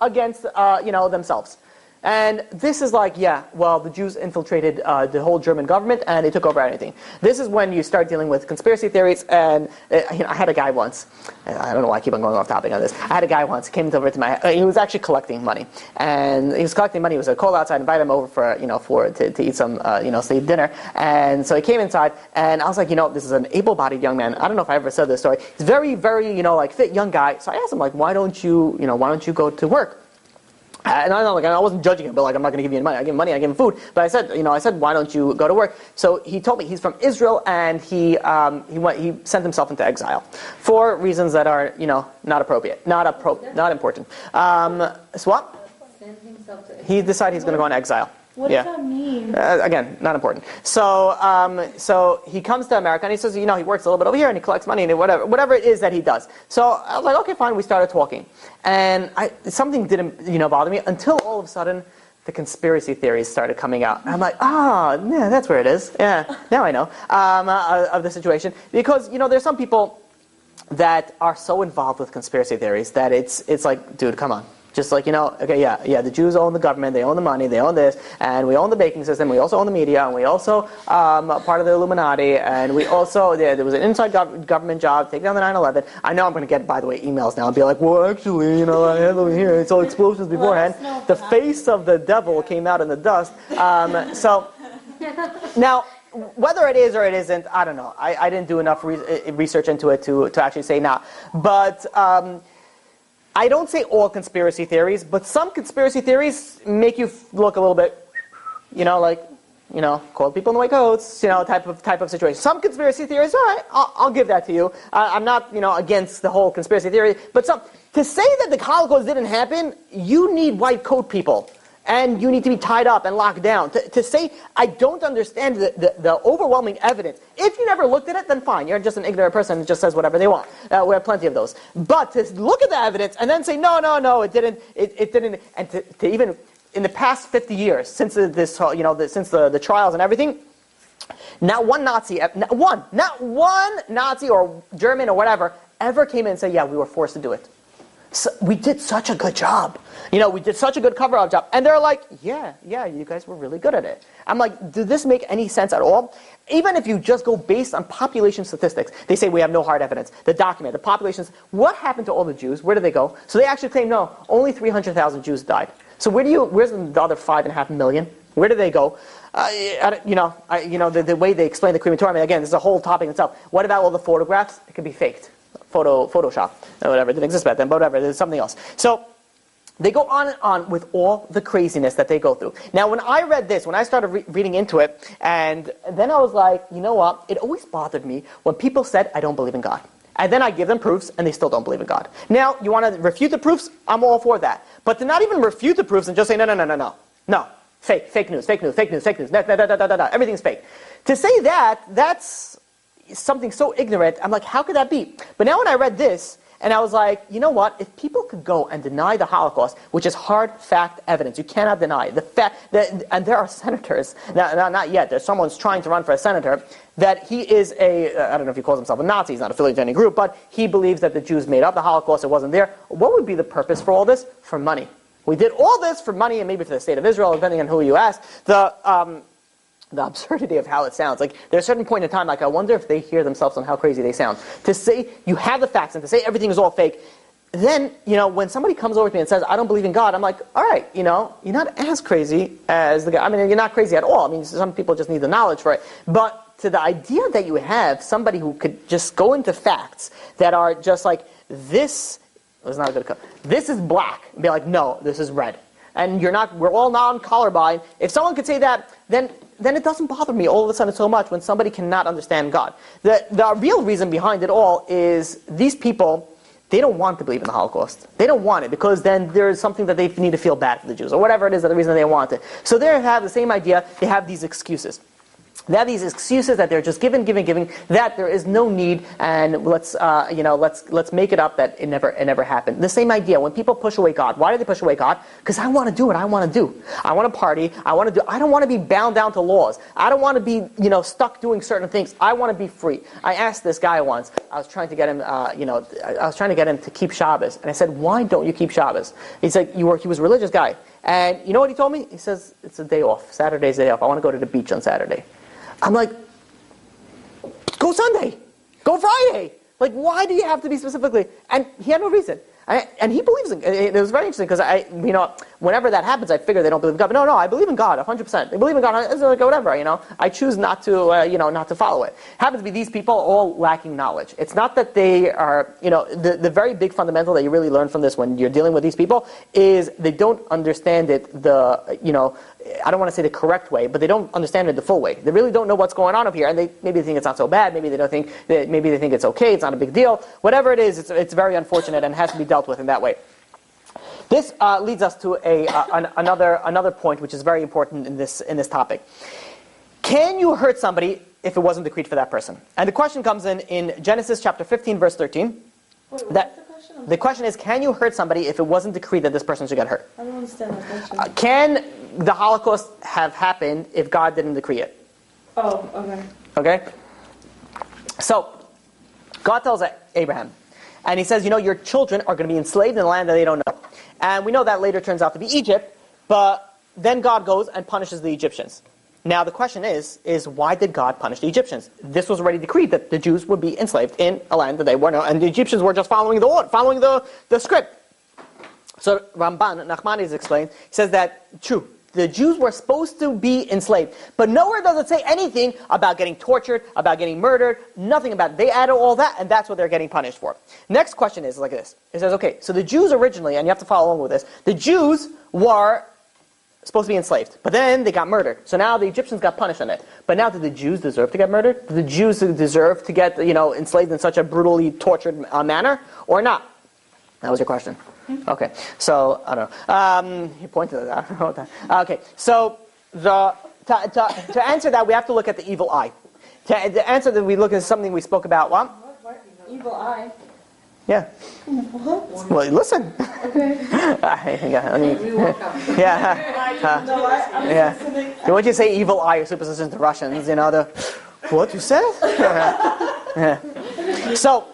against themselves. And this is like, the Jews infiltrated the whole German government and they took over everything. This is when you start dealing with conspiracy theories. And I had a guy once, I don't know why I keep on going off topic on this. I had a guy once, came over to my, he was actually collecting money. And he was collecting money, it was a cold outside, invited him over to eat some, say dinner. And so he came inside and I was like, this is an able-bodied young man. I don't know if I ever said this story. He's very, very, fit young guy. So I asked him, why don't you go to work? And I wasn't judging him, but I'm not going to give you any money. I give him money, I give him food. But I said, why don't you go to work? So he told me he's from Israel, and he sent himself into exile for reasons that are not appropriate, not important. So what? He decided he's going to go in exile.
What does that mean?
Again, not important. So he comes to America and he says, he works a little bit over here and he collects money and whatever it is that he does. So I was like, okay, fine. We started talking, and something didn't bother me until all of a sudden the conspiracy theories started coming out. I'm like, yeah, that's where it is. Yeah, now I know of the situation, because there's some people that are so involved with conspiracy theories that it's like, dude, come on. Just the Jews own the government, they own the money, they own this, and we own the banking system, we also own the media, and we also part of the Illuminati, and we also, there was an inside government job, take down the 9/11. I know I'm going to get, by the way, emails now and be like, well, actually, I had over here, it's all explosions beforehand. The face of the devil came out in the dust. So, now, whether it is or it isn't, I don't know. I didn't do enough research into it to actually say now. But I don't say all conspiracy theories, but some conspiracy theories make you look a little bit, call people in the white coats, type of situation. Some conspiracy theories, all right, I'll give that to you. I'm not, against the whole conspiracy theory, but to say that the Holocaust didn't happen, you need white coat people. And you need to be tied up and locked down. To say, I don't understand the overwhelming evidence. If you never looked at it, then fine. You're just an ignorant person who just says whatever they want. We have plenty of those. But to look at the evidence and then say, no, it didn't, and to even, in the past 50 years, since since the trials and everything, not one Nazi or German or whatever ever came in and said, yeah, we were forced to do it. So we did such a good job. We did such a good cover-up job. And they're like, yeah, you guys were really good at it. I'm like, did this make any sense at all? Even if you just go based on population statistics, they say we have no hard evidence. The populations, what happened to all the Jews? Where did they go? So they actually claim, no, only 300,000 Jews died. So where's the other 5.5 million? Where did they go? The way they explain the crematorium, again, this is a whole topic itself. What about all the photographs? It could be faked. Photoshop, or whatever, it didn't exist back then, but whatever, there's something else. So they go on and on with all the craziness that they go through. Now, when I read this, when I started reading into it, and then I was like, you know what? It always bothered me when people said, I don't believe in God. And then I give them proofs, and they still don't believe in God. Now, you want to refute the proofs? I'm all for that. But to not even refute the proofs and just say, no, fake news, everything's fake. To say that, that's something so ignorant. I'm like, how could that be? But now when I read this, and I was like, you know what? If people could go and deny the Holocaust, which is hard fact evidence, you cannot deny the fact that, and there are senators, not yet, there's someone's trying to run for a senator, that he is I don't know if he calls himself a Nazi, he's not affiliated to any group, but he believes that the Jews made up the Holocaust, it wasn't there. What would be the purpose for all this? For money. We did all this for money, and maybe for the state of Israel, depending on who you ask. The absurdity of how it sounds. Like, there's a certain point in time, I wonder if they hear themselves on how crazy they sound. To say you have the facts and to say everything is all fake, then, when somebody comes over to me and says, I don't believe in God, I'm like, all right, you're not as crazy as the guy. I mean, you're not crazy at all. I mean, some people just need the knowledge for it. But to the idea that you have somebody who could just go into facts that are just like, this was not a good color. This is black. And be like, no, this is red. And we're all non-colorblind. If someone could say that, then then it doesn't bother me all of a sudden so much when somebody cannot understand God. The real reason behind it all is these people, they don't want to believe in the Holocaust. They don't want it because then there's something that they need to feel bad for the Jews or whatever it is, that the reason they want it. So they have the same idea. They have these excuses. They have these excuses that they're just giving, that there is no need, and let's make it up that it never happened. The same idea. When people push away God, why do they push away God? Because I want to do what I want to do. I want to party. I don't want to be bound down to laws. I don't want to be, stuck doing certain things. I want to be free. I asked this guy once. I was trying to get him, to keep Shabbos, and I said, "Why don't you keep Shabbos?" He's like, he was a religious guy, and you know what he told me? He says, "It's a day off. Saturday's a day off. I want to go to the beach on Saturday." I'm like, go Sunday, go Friday. Like, why do you have to be specifically? And he had no reason. And he believes in it. It was very interesting because whenever that happens, I figure they don't believe in God. But no, I believe in God 100%. They believe in God. It's like whatever. I choose not to follow it. Happens to be these people all lacking knowledge. It's not that they are, the very big fundamental that you really learn from this when you're dealing with these people is they don't understand it I don't want to say the correct way, but they don't understand it the full way. They really don't know what's going on up here, and maybe they think it's not so bad. Maybe they think it's okay. It's not a big deal. Whatever it is, it's very unfortunate and has to be dealt with in that way. This leads us to another point, which is very important in this topic. Can you hurt somebody if it wasn't decreed for that person? And the question comes in Genesis chapter 15, verse 13. The question is, can you hurt somebody if it wasn't decreed that this person should get hurt?
I don't understand that question.
Can the Holocaust have happened if God didn't decree it?
Oh, okay.
Okay? So, God tells Abraham, and he says, your children are going to be enslaved in a land that they don't know. And we know that later turns out to be Egypt, but then God goes and punishes the Egyptians. Now the question is why did God punish the Egyptians? This was already decreed that the Jews would be enslaved in a land that they weren't, and the Egyptians were just following the script. So Ramban, Nachmanides explains, he says that, true, the Jews were supposed to be enslaved, but nowhere does it say anything about getting tortured, about getting murdered, nothing about it. They added all that, and that's what they're getting punished for. Next question is like this. It says, okay, so the Jews originally, and you have to follow along with this, the Jews were supposed to be enslaved, but then they got murdered. So now the Egyptians got punished on it. But now, did the Jews deserve to get murdered? Did the Jews deserve to get enslaved in such a brutally tortured manner, or not? That was your question. Okay, so I don't know. You pointed at that. Okay, so to answer that, we have to look at the evil eye. To answer that, we look at something we spoke about. What?
Evil eye.
Yeah.
What?
Well, listen.
Okay.
Yeah. When you say evil eye or superstition to Russians, what you said? Yeah. So,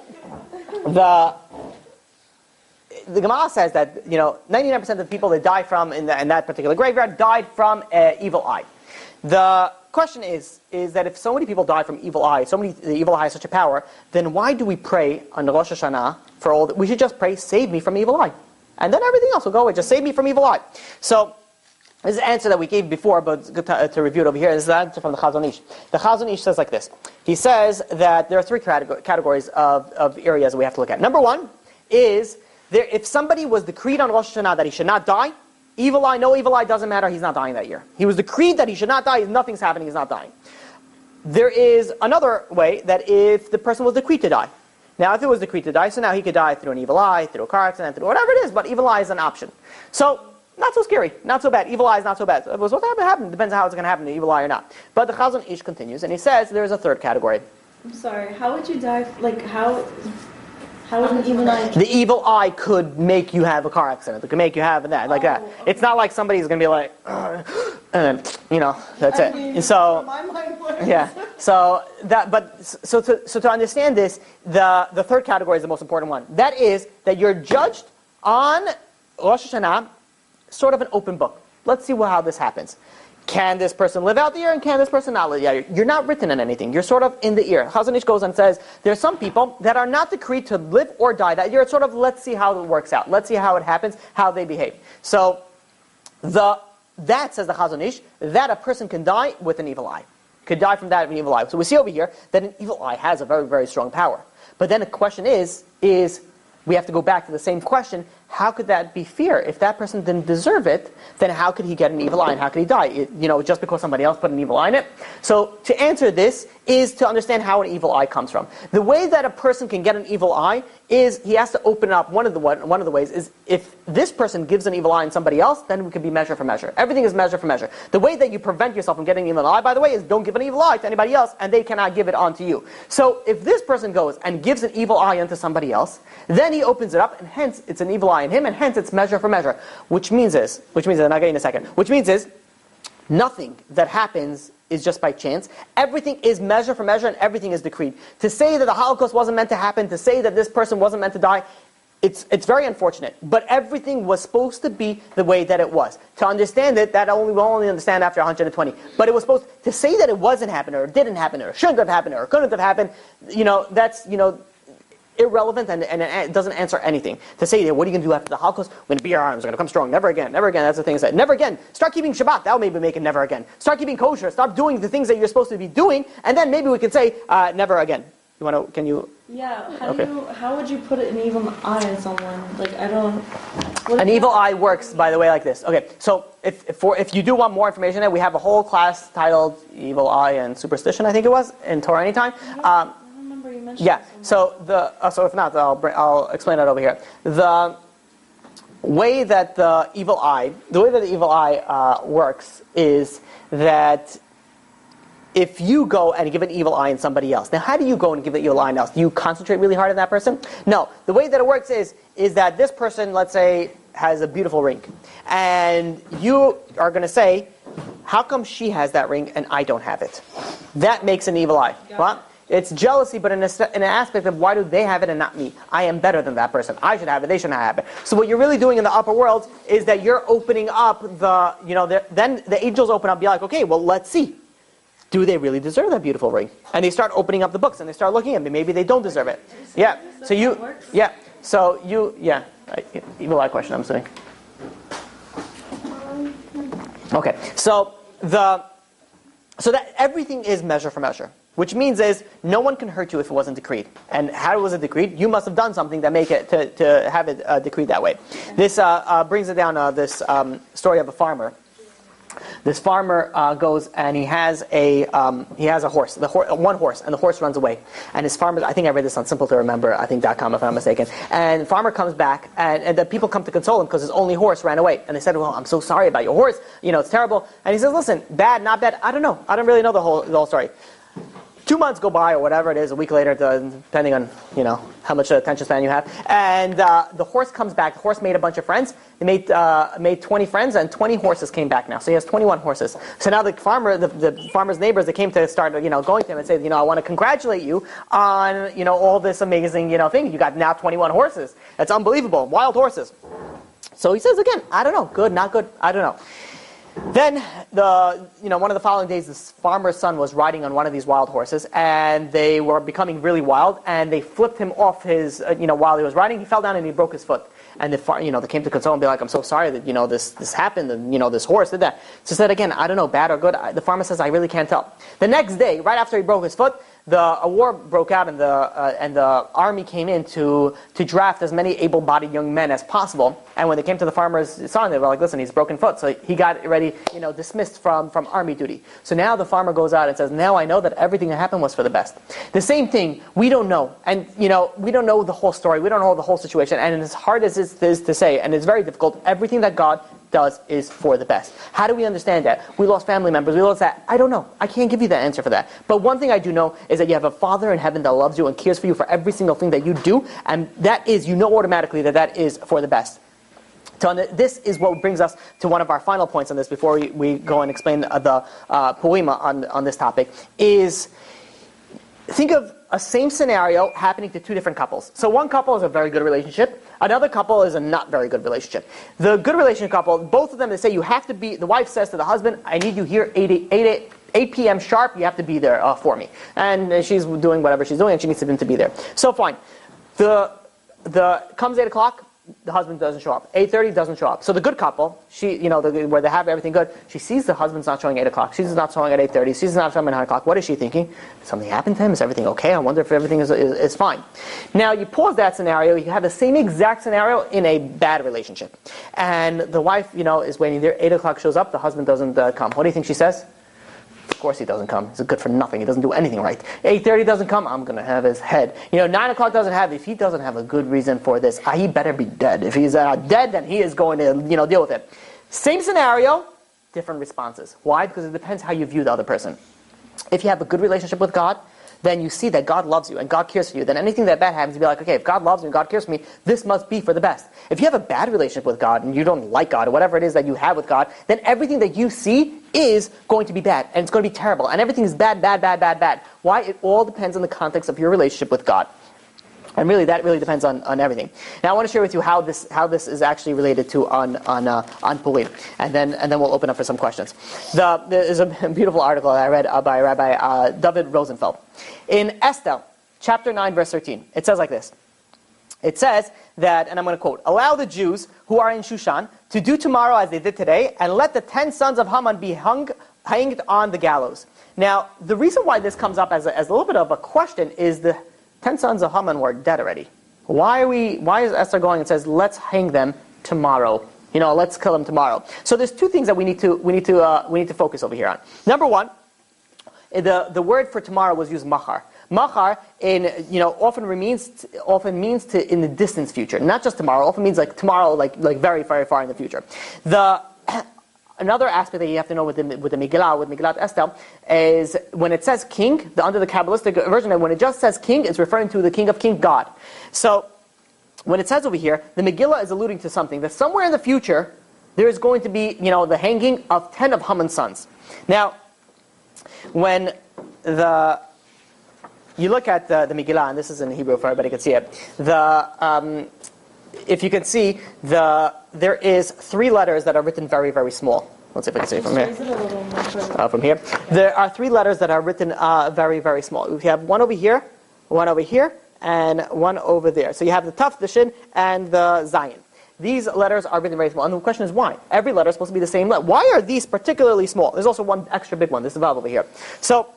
the Gemara says that 99% of the people that die from in that particular graveyard died from evil eye. The question is that if so many people die from evil eye, the evil eye has such a power, then why do we pray on Rosh Hashanah for all? We should just pray, save me from evil eye, and then everything else will go away. Just save me from evil eye. So this is the answer that we gave before, but it's good to review it over here. This is the answer from the Chazon Ish. The Chazon Ish says like this. He says that there are three categories of areas we have to look at. Number one is if somebody was decreed on Rosh Hashanah that he should not die, evil eye, no evil eye, doesn't matter, he's not dying that year. He was decreed that he should not die, nothing's happening, he's not dying. There is another way that if the person was decreed to die. Now if it was decreed to die, so now he could die through an evil eye, through a car accident, through whatever it is, but evil eye is an option. So, not so scary, not so bad. Evil eye is not so bad. If it was what happened, depends on how it's going to happen to evil eye or not. But the Chazon Ish continues, and he says there is a third category.
I'm sorry, how would you die, how would an evil eye...
The evil eye could make you have a car accident. It could make you have that, like that.
Okay.
It's not like somebody's going to be like, and that's it. So, yeah. So to understand this, the third category is the most important one. That is that you're judged on Rosh Hashanah, sort of an open book. Let's see how this happens. Can this person live out the year and can this person not live? Yeah, you're not written in anything. You're sort of in the ear. Chazon Ish goes and says, there are some people that are not decreed to live or die that year. It's sort of, let's see how it works out. Let's see how it happens, how they behave. So, that, says the Chazon Ish, that a person can die with an evil eye. Could die from that of an evil eye. So we see over here that an evil eye has a very, very strong power. But then the question is we have to go back to the same question, how could that be fear? If that person didn't deserve it, then how could he get an evil eye and how could he die? Just because somebody else put an evil eye in it? So to answer this is to understand how an evil eye comes from. The way that a person can get an evil eye is he has to open up. One of the ways is if this person gives an evil eye in somebody else, then we could be measure for measure. Everything is measure for measure. The way that you prevent yourself from getting an evil eye, by the way, is don't give an evil eye to anybody else, and they cannot give it on to you. So if this person goes and gives an evil eye unto somebody else, then he opens it up, and hence it's an evil eye in him, and hence it's measure for measure. Which means, and I'll get you in a second, which means is nothing that happens is just by chance. Everything is measure for measure, and everything is decreed. To say that the Holocaust wasn't meant to happen, to say that this person wasn't meant to die, it's very unfortunate. But everything was supposed to be the way that it was. To understand it, we'll only understand after 120. But it was supposed to say that it wasn't happening, or didn't happen, or shouldn't have happened, or couldn't have happened. That's irrelevant, and it doesn't answer anything. To say, what are you going to do after the Holocaust? When the BR arms are going to come strong. Never again, never again. That's the thing that never again. Start keeping Shabbat. That will maybe make it never again. Start keeping kosher. Stop doing the things that you're supposed to be doing, and then maybe we can say, never again. Can you?
Yeah,
Okay.
How would you put an evil eye on someone? Like, I don't...
An evil eye works, by the way, like this. Okay, so if you do want more information, we have a whole class titled Evil Eye and Superstition, I think it was, in Torah Anytime.
I remember you mentioned
Yeah, so if not, I'll explain it over here. The way that the evil eye works is that if you go and give an evil eye in somebody else. Now, how do you go and give an evil eye in else? Do you concentrate really hard on that person? No. The way that it works is that this person, let's say, has a beautiful ring. And you are going to say, how come she has that ring and I don't have it? That makes an evil eye. Well, it's jealousy, but in an aspect of why do they have it and not me? I am better than that person. I should have it. They shouldn't have it. So what you're really doing in the upper world is that you're opening up then the angels open up and be like, okay, well, let's see. Do they really deserve that beautiful ring? And they start opening up the books and they start looking at me. Maybe they don't deserve it. Yeah. So evil eye question, I'm saying. Okay. So that everything is measure for measure, which means is no one can hurt you if it wasn't decreed. And how was it decreed? You must have done something that make it to have it decreed that way. This brings it down this story of a farmer. This farmer goes and he has a horse, one horse, and the horse runs away. And his farmer, I think I read this on Simple to Remember, I think .com if I'm not mistaken. And the farmer comes back, and the people come to console him because his only horse ran away. And they said, well, I'm so sorry about your horse. It's terrible. And he says, listen, bad, not bad. I don't know. I don't really know the whole story. 2 months go by, or whatever it is, a week later, depending on how much attention span you have. And the horse comes back. The horse made a bunch of friends. He made 20 friends, and 20 horses came back now. So he has 21 horses. So now the farmer's neighbors, they came to start going to him and say, I want to congratulate you on all this amazing thing. You got now 21 horses. That's unbelievable. Wild horses. So he says again, I don't know, good, not good, I don't know. Then one of the following days, this farmer's son was riding on one of these wild horses, and they were becoming really wild, and they flipped him off his while he was riding. He fell down and he broke his foot. And they came to console and be like, I'm so sorry that this happened, and this horse did that. So he said again, I don't know, bad or good. The farmer says, I really can't tell. The next day, right after he broke his foot, a war broke out, and the army came in to draft as many able-bodied young men as possible. And when they came to the farmer's son, they were like, listen, he's broken foot. So he got already dismissed from army duty. So now the farmer goes out and says, now I know that everything that happened was for the best. The same thing, we don't know. And we don't know the whole story. We don't know the whole situation. And as hard as it is to say, and it's very difficult, everything that God does is for the best. How do we understand that? We lost family members. We lost that. I don't know. I can't give you the answer for that. But one thing I do know is that you have a Father in heaven that loves you and cares for you for every single thing that you do. And that is, automatically that is for the best. So this is what brings us to one of our final points on this before we go and explain the Purim on this topic, is think of a same scenario happening to two different couples. So one couple is a very good relationship. Another couple is a not very good relationship. The good relationship couple, both of them, they say you have to be, the wife says to the husband, I need you here 8 p.m. sharp, you have to be there for me. And she's doing whatever she's doing and she needs him to be there. So fine. Comes 8 o'clock, the husband doesn't show up. 8:30 doesn't show up. So the good couple, where they have everything good, she sees the husband's not showing 8 o'clock. She's not showing at 8:30. She's not showing at 9 o'clock. What is she thinking? Something happened to him? Is everything okay? I wonder if everything is fine. Now you pause that scenario. You have the same exact scenario in a bad relationship, and the wife, is waiting there. 8 o'clock shows up. The husband doesn't come. What do you think she says? Of course he doesn't come. He's good for nothing. He doesn't do anything right. 8:30 doesn't come. I'm going to have his head. 9 o'clock doesn't have. If he doesn't have a good reason for this, he better be dead. If he's dead, then he is going to deal with it. Same scenario, different responses. Why? Because it depends how you view the other person. If you have a good relationship with God, then you see that God loves you and God cares for you. Then anything that bad happens, you be like, okay, if God loves me and God cares for me, this must be for the best. If you have a bad relationship with God and you don't like God or whatever it is that you have with God, then everything that you see is going to be bad and it's going to be terrible and everything is bad, bad, bad, bad, bad. Why? It all depends on the context of your relationship with God. And really, that really depends on everything. Now, I want to share with you how this is actually related to on Purim, and then we'll open up for some questions. There's a beautiful article that I read by Rabbi David Rosenfeld in Esther, chapter 9, verse 13. It says like this. It says that, and I'm going to quote: "Allow the Jews who are in Shushan to do tomorrow as they did today, and let the 10 sons of Haman be hanged on the gallows." Now, the reason why this comes up as a little bit of a question is the 10 sons of Haman were dead already. Why is Esther going and says, let's hang them tomorrow? Let's kill them tomorrow. So there's two things that we need to focus over here on. Number one, the word for tomorrow was used machar. Machar often means to in the distant future, not just tomorrow. Often means like tomorrow, like very, very far in the future. Another aspect that you have to know with the Megillah, with Megillat Esther, is when it says king, under the Kabbalistic version, when it just says king, it's referring to the King of Kings, God. So, when it says over here, the Megillah is alluding to something, that somewhere in the future, there is going to be, the hanging of 10 of Haman's sons. Now, when you look at the Megillah, and this is in Hebrew, if everybody can see it, if you can see, there is 3 letters that are written very, very small. Let's see if I can see it from here. From here. There are 3 letters that are written very, very small. We have one over here, and one over there. So you have the Taf, the Shin, and the Zayin. These letters are written very small. And the question is why? Every letter is supposed to be the same letter. Why are these particularly small? There's also one extra big one. This is Vav over here. So,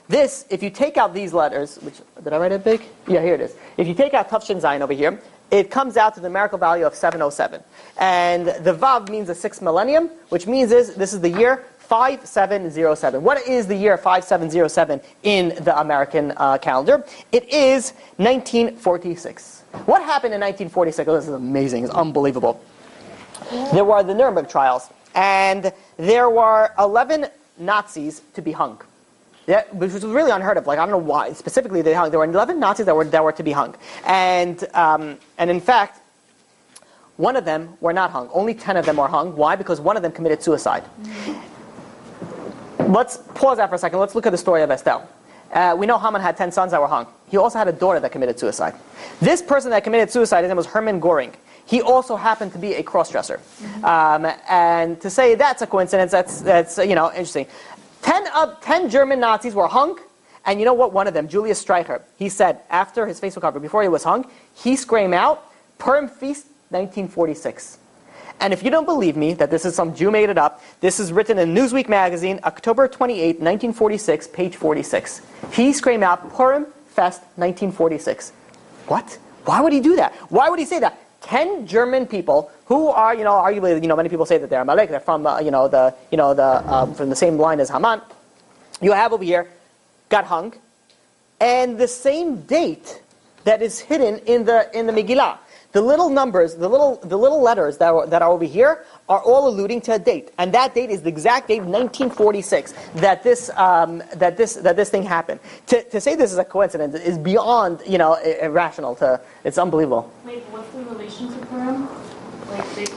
this, if you take out these letters, which, did I write it big? Yeah, here it is. If you take out Taf, Shin, Zayin over here, it comes out to the numerical value of 707. And the Vav means the 6th millennium, which means this is the year 5707. What is the year 5707 in the American calendar? It is 1946. What happened in 1946? Oh, this is amazing. It's unbelievable. There were the Nuremberg trials, and there were 11 Nazis to be hung. Yeah, which was really unheard of. I don't know why specifically they hung. There were 11 Nazis that were to be hung, and in fact, one of them were not hung. Only 10 of them were hung. Why? Because one of them committed suicide. Let's pause that for a second. Let's look at the story of Esther. We know Haman had 10 sons that were hung. He also had a daughter that committed suicide. This person that committed suicide, his name was Hermann Göring. He also happened to be a cross-dresser. And to say that's a coincidence, that's interesting. 10 German Nazis were hung, and you know what? One of them, Julius Streicher, he said after his face was covered, before he was hung, he screamed out, "Purim Feast 1946." And if you don't believe me that this is some Jew made it up, this is written in Newsweek magazine, October 28, 1946, page 46. He screamed out, "Purim Fest 1946." What? Why would he do that? Why would he say that? 10 German people who are, arguably, many people say that they're Amalek, they're from, from the same line as Haman. You have over here, got hung, and the same date that is hidden in the Megillah. The little numbers, the little letters that are over here are all alluding to a date, and that date is the exact date, 1946, that this thing happened. To say this is a coincidence is beyond irrational. It's unbelievable.
Wait, what's the relation to Purim?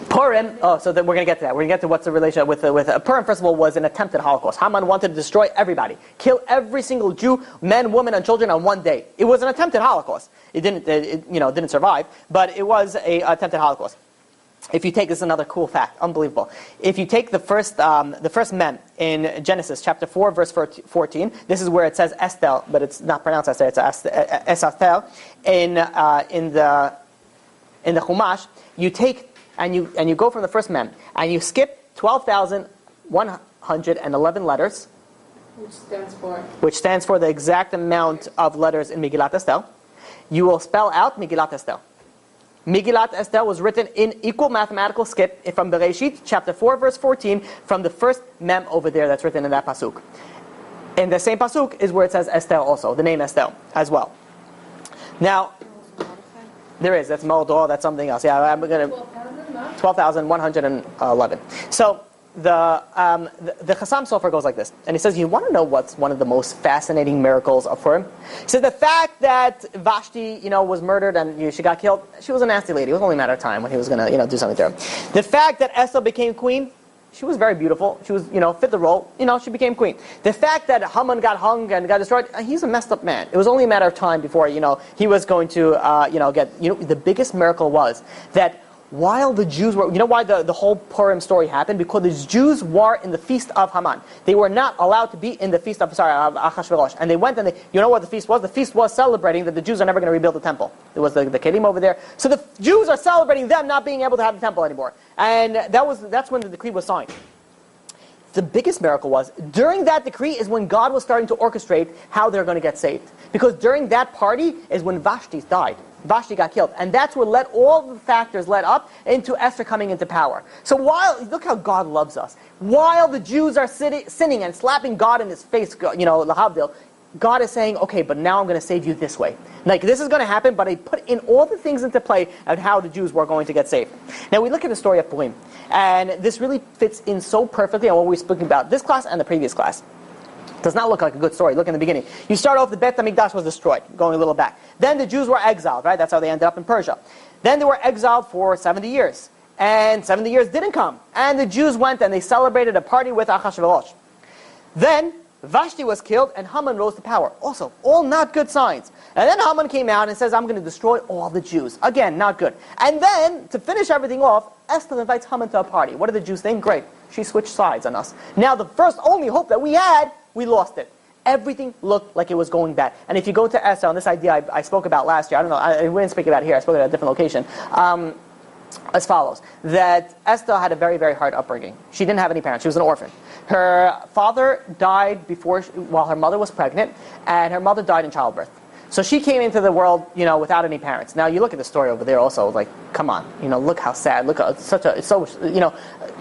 Purim. Oh, so then we're going to get to that. We're going to get to what's the relation with Purim. First of all, was an attempted Holocaust. Haman wanted to destroy everybody, kill every single Jew, men, women, and children on one day. It was an attempted Holocaust. It didn't survive, but it was a attempted Holocaust. If you take, this is another cool fact, unbelievable. If you take the first mem in Genesis chapter 4, verse 14, this is where it says Estel, but it's not pronounced Esther. It's Estel in in the Chumash, you take and you go from the first mem, and you skip 12,111 letters, which stands for the exact amount of letters in Megillat Esther. You will spell out Megillat Esther. Megillat Esther was written in equal mathematical skip from Bereshit, chapter 4, verse 14, from the first mem over there that's written in that pasuk. In the same pasuk is where it says Esther also, the name Esther as well. Now, there is, that's Mordor, that's something else. Yeah, I'm going to 12,111. So the Chassam Sofer goes like this, and he says, you want to know what's one of the most fascinating miracles of Purim? He says the fact that Vashti, was murdered and she got killed, she was a nasty lady. It was only a matter of time when he was going to, do something to her. The fact that Esther became queen, she was very beautiful. She was, fit the role. She became queen. The fact that Haman got hung and got destroyed, he's a messed up man. It was only a matter of time before, he was going to, get, the biggest miracle was that while the Jews were, why the whole Purim story happened? Because the Jews were in the feast of Haman. They were not allowed to be in the feast of Achashverosh. And they went and what the feast was? The feast was celebrating that the Jews are never going to rebuild the temple. There was the Kelim over there. So the Jews are celebrating them not being able to have the temple anymore. And that's when the decree was signed. The biggest miracle was, during that decree is when God was starting to orchestrate how they're going to get saved. Because during that party is when Vashti died. Vashti got killed. And that's what all the factors led up into Esther coming into power. So look how God loves us. While the Jews are sinning and slapping God in his face, Lahavdil, God is saying, okay, but now I'm going to save you this way. Like, this is going to happen, but I put in all the things into play of how the Jews were going to get saved. Now, we look at the story of Purim, and this really fits in so perfectly on what we were speaking about this class and the previous class. Does not look like a good story. Look in the beginning. You start off, the Beit HaMikdash was destroyed, going a little back. Then the Jews were exiled, right? That's how they ended up in Persia. Then they were exiled for 70 years. And 70 years didn't come. And the Jews went and they celebrated a party with Achashverosh. Then Vashti was killed and Haman rose to power. Also, all not good signs. And then Haman came out and says, I'm going to destroy all the Jews. Again, not good. And then, to finish everything off, Esther invites Haman to a party. What do the Jews think? Great. She switched sides on us. Now, the first only hope that we had, we lost it. Everything looked like it was going bad. And if you go to Esther, on this idea I spoke about last year, I didn't speak about it here, I spoke about it at a different location, as follows, that Esther had a very, very hard upbringing. She didn't have any parents. She was an orphan. Her father died while her mother was pregnant, and her mother died in childbirth. So she came into the world, without any parents. Now you look at the story over there also, like, come on, look how sad, look how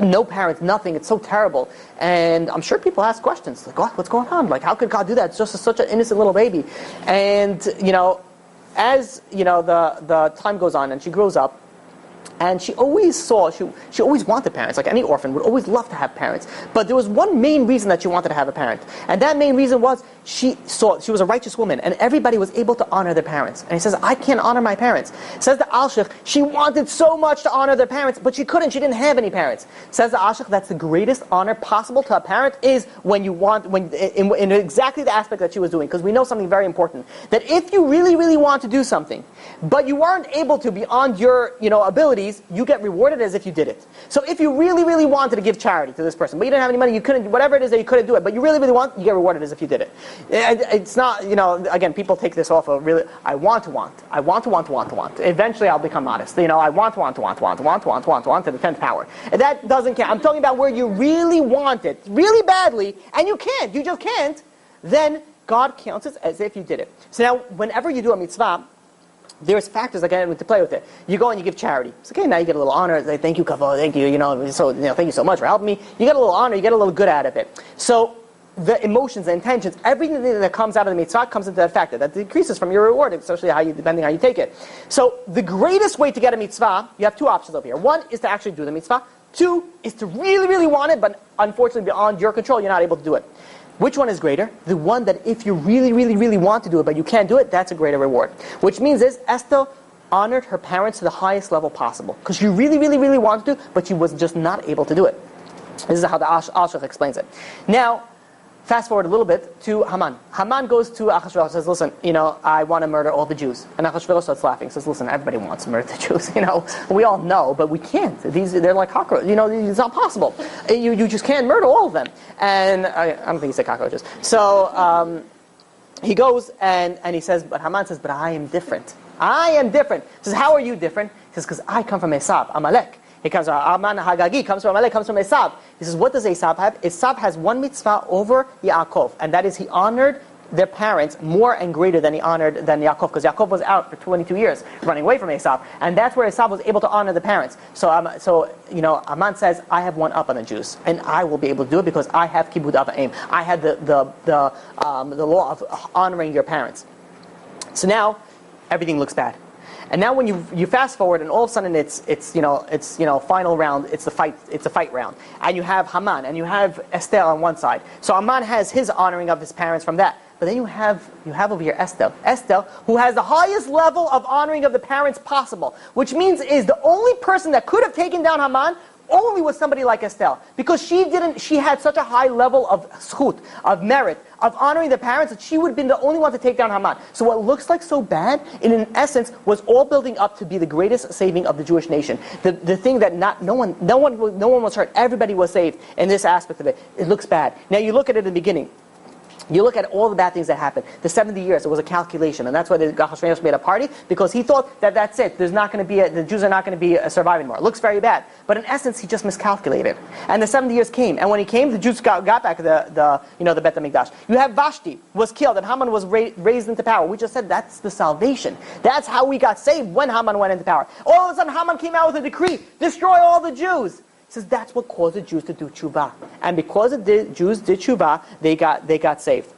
no parents, nothing, it's so terrible. And I'm sure people ask questions, like, what's going on? Like, how could God do that? It's just such an innocent little baby. And, as, the time goes on and she grows up, and she always she always wanted parents. Like any orphan would always love to have parents. But there was one main reason that she wanted to have a parent. And that main reason was she was a righteous woman. And everybody was able to honor their parents. And he says, I can't honor my parents. Says the Alshich, she wanted so much to honor their parents, but she couldn't. She didn't have any parents. Says the Alshich, that's the greatest honor possible to a parent is in exactly the aspect that she was doing. Because we know something very important. That if you really, really want to do something, but you weren't able to beyond your ability, you get rewarded as if you did it. So if you really, really wanted to give charity to this person, but you didn't have any money, you couldn't, whatever it is that you couldn't do it, but you really, really want, you get rewarded as if you did it. It's not, again, people take this off of really, I want to. Eventually I'll become modest. I want to the 10th power. And that doesn't count. I'm talking about where you really want it, really badly, and you just can't, then God counts it as if you did it. So now, whenever you do a mitzvah, there's factors that get to play with it. You go and you give charity. It's okay, now you get a little honor. Say, thank you, Kavod, thank you, thank you so much for helping me. You get a little honor, you get a little good out of it. So the emotions, the intentions, everything that comes out of the mitzvah comes into that factor. That decreases from your reward, especially depending on how you take it. So the greatest way to get a mitzvah, you have two options over here. One is to actually do the mitzvah. Two is to really, really want it, but unfortunately beyond your control, you're not able to do it. Which one is greater? The one that if you really, really, really want to do it, but you can't do it, that's a greater reward. Which means Esther honored her parents to the highest level possible. Because she really, really, really wanted to, but she was just not able to do it. This is how the Alshich explains it. Now, fast forward a little bit to Haman. Haman goes to Achashverosh and says, listen, I want to murder all the Jews. And Achashverosh starts laughing. Says, listen, everybody wants to murder the Jews. We all know, but we can't. They're like cockroaches. It's not possible. You just can't murder all of them. And I don't think he said cockroaches. So he goes and he says, but Haman says, but I am different. I am different. He says, how are you different? He says, because I come from Esav, Amalek. He comes from Aman Hagagi, comes from Amalek, comes from Esav. He says, what does Esav have? Esav has one mitzvah over Yaakov, and that is he honored their parents more and greater than he honored than Yaakov, because Yaakov was out for 22 years running away from Esav, and that's where Esav was able to honor the parents. So Aman says, I have one up on the Jews, and I will be able to do it because I have kibbud av va'em. I had the law of honoring your parents. So now everything looks bad. And now when you fast forward, and all of a sudden it's final round, it's a fight round, and you have Haman and you have Esther on one side. So Haman has his honoring of his parents from that. But then you have over here Esther, who has the highest level of honoring of the parents possible, which means is the only person that could have taken down Haman only was somebody like Esther, because she had such a high level of schut, of merit, of honoring the parents, that she would have been the only one to take down Haman. So what looks like so bad, in essence, was all building up to be the greatest saving of the Jewish nation. The thing that no one was hurt, everybody was saved in this aspect of it. It looks bad. Now you look at it in the beginning. You look at all the bad things that happened. The 70 years, it was a calculation, and that's why the Ahasuerus made a party, because he thought that that's it. There's not going to be the Jews are not going to be surviving anymore. It looks very bad, but in essence, he just miscalculated. And the 70 years came, and when he came, the Jews got back the Beit HaMikdash. You have Vashti was killed, and Haman was raised into power. We just said that's the salvation. That's how we got saved when Haman went into power. All of a sudden, Haman came out with a decree: destroy all the Jews. He says that's what caused the Jews to do tshuva, and because the Jews did tshuva, they got saved.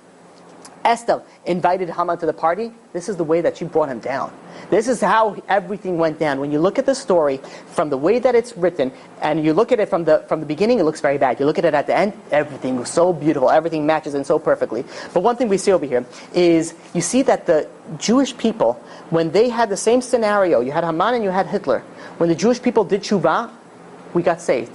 Esther invited Haman to the party. This is the way that she brought him down. This is how everything went down. When you look at the story from the way that it's written, and you look at it from the beginning, it looks very bad. You look at it at the end, everything was so beautiful. Everything matches in so perfectly. But one thing we see over here is you see that the Jewish people, when they had the same scenario, you had Haman and you had Hitler. When the Jewish people did tshuva, we got saved.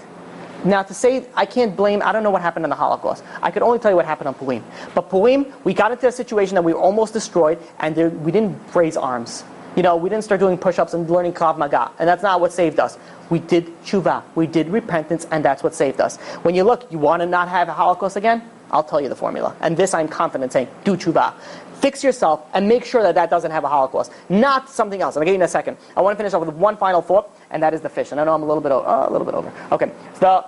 Now to say, I can't blame, I don't know what happened in the Holocaust. I could only tell you what happened on Purim. But Purim, we got into a situation that we were almost destroyed, and we didn't raise arms. We didn't start doing push-ups and learning Krav Maga. And that's not what saved us. We did tshuva. We did repentance, and that's what saved us. When you look, you want to not have a Holocaust again? I'll tell you the formula. And this I'm confident saying, do tshuva. Fix yourself and make sure that doesn't have a Holocaust. Not something else. I'm going to get you in a second. I want to finish off with one final thought, and that is the fish. And I know I'm a little bit over. Okay. So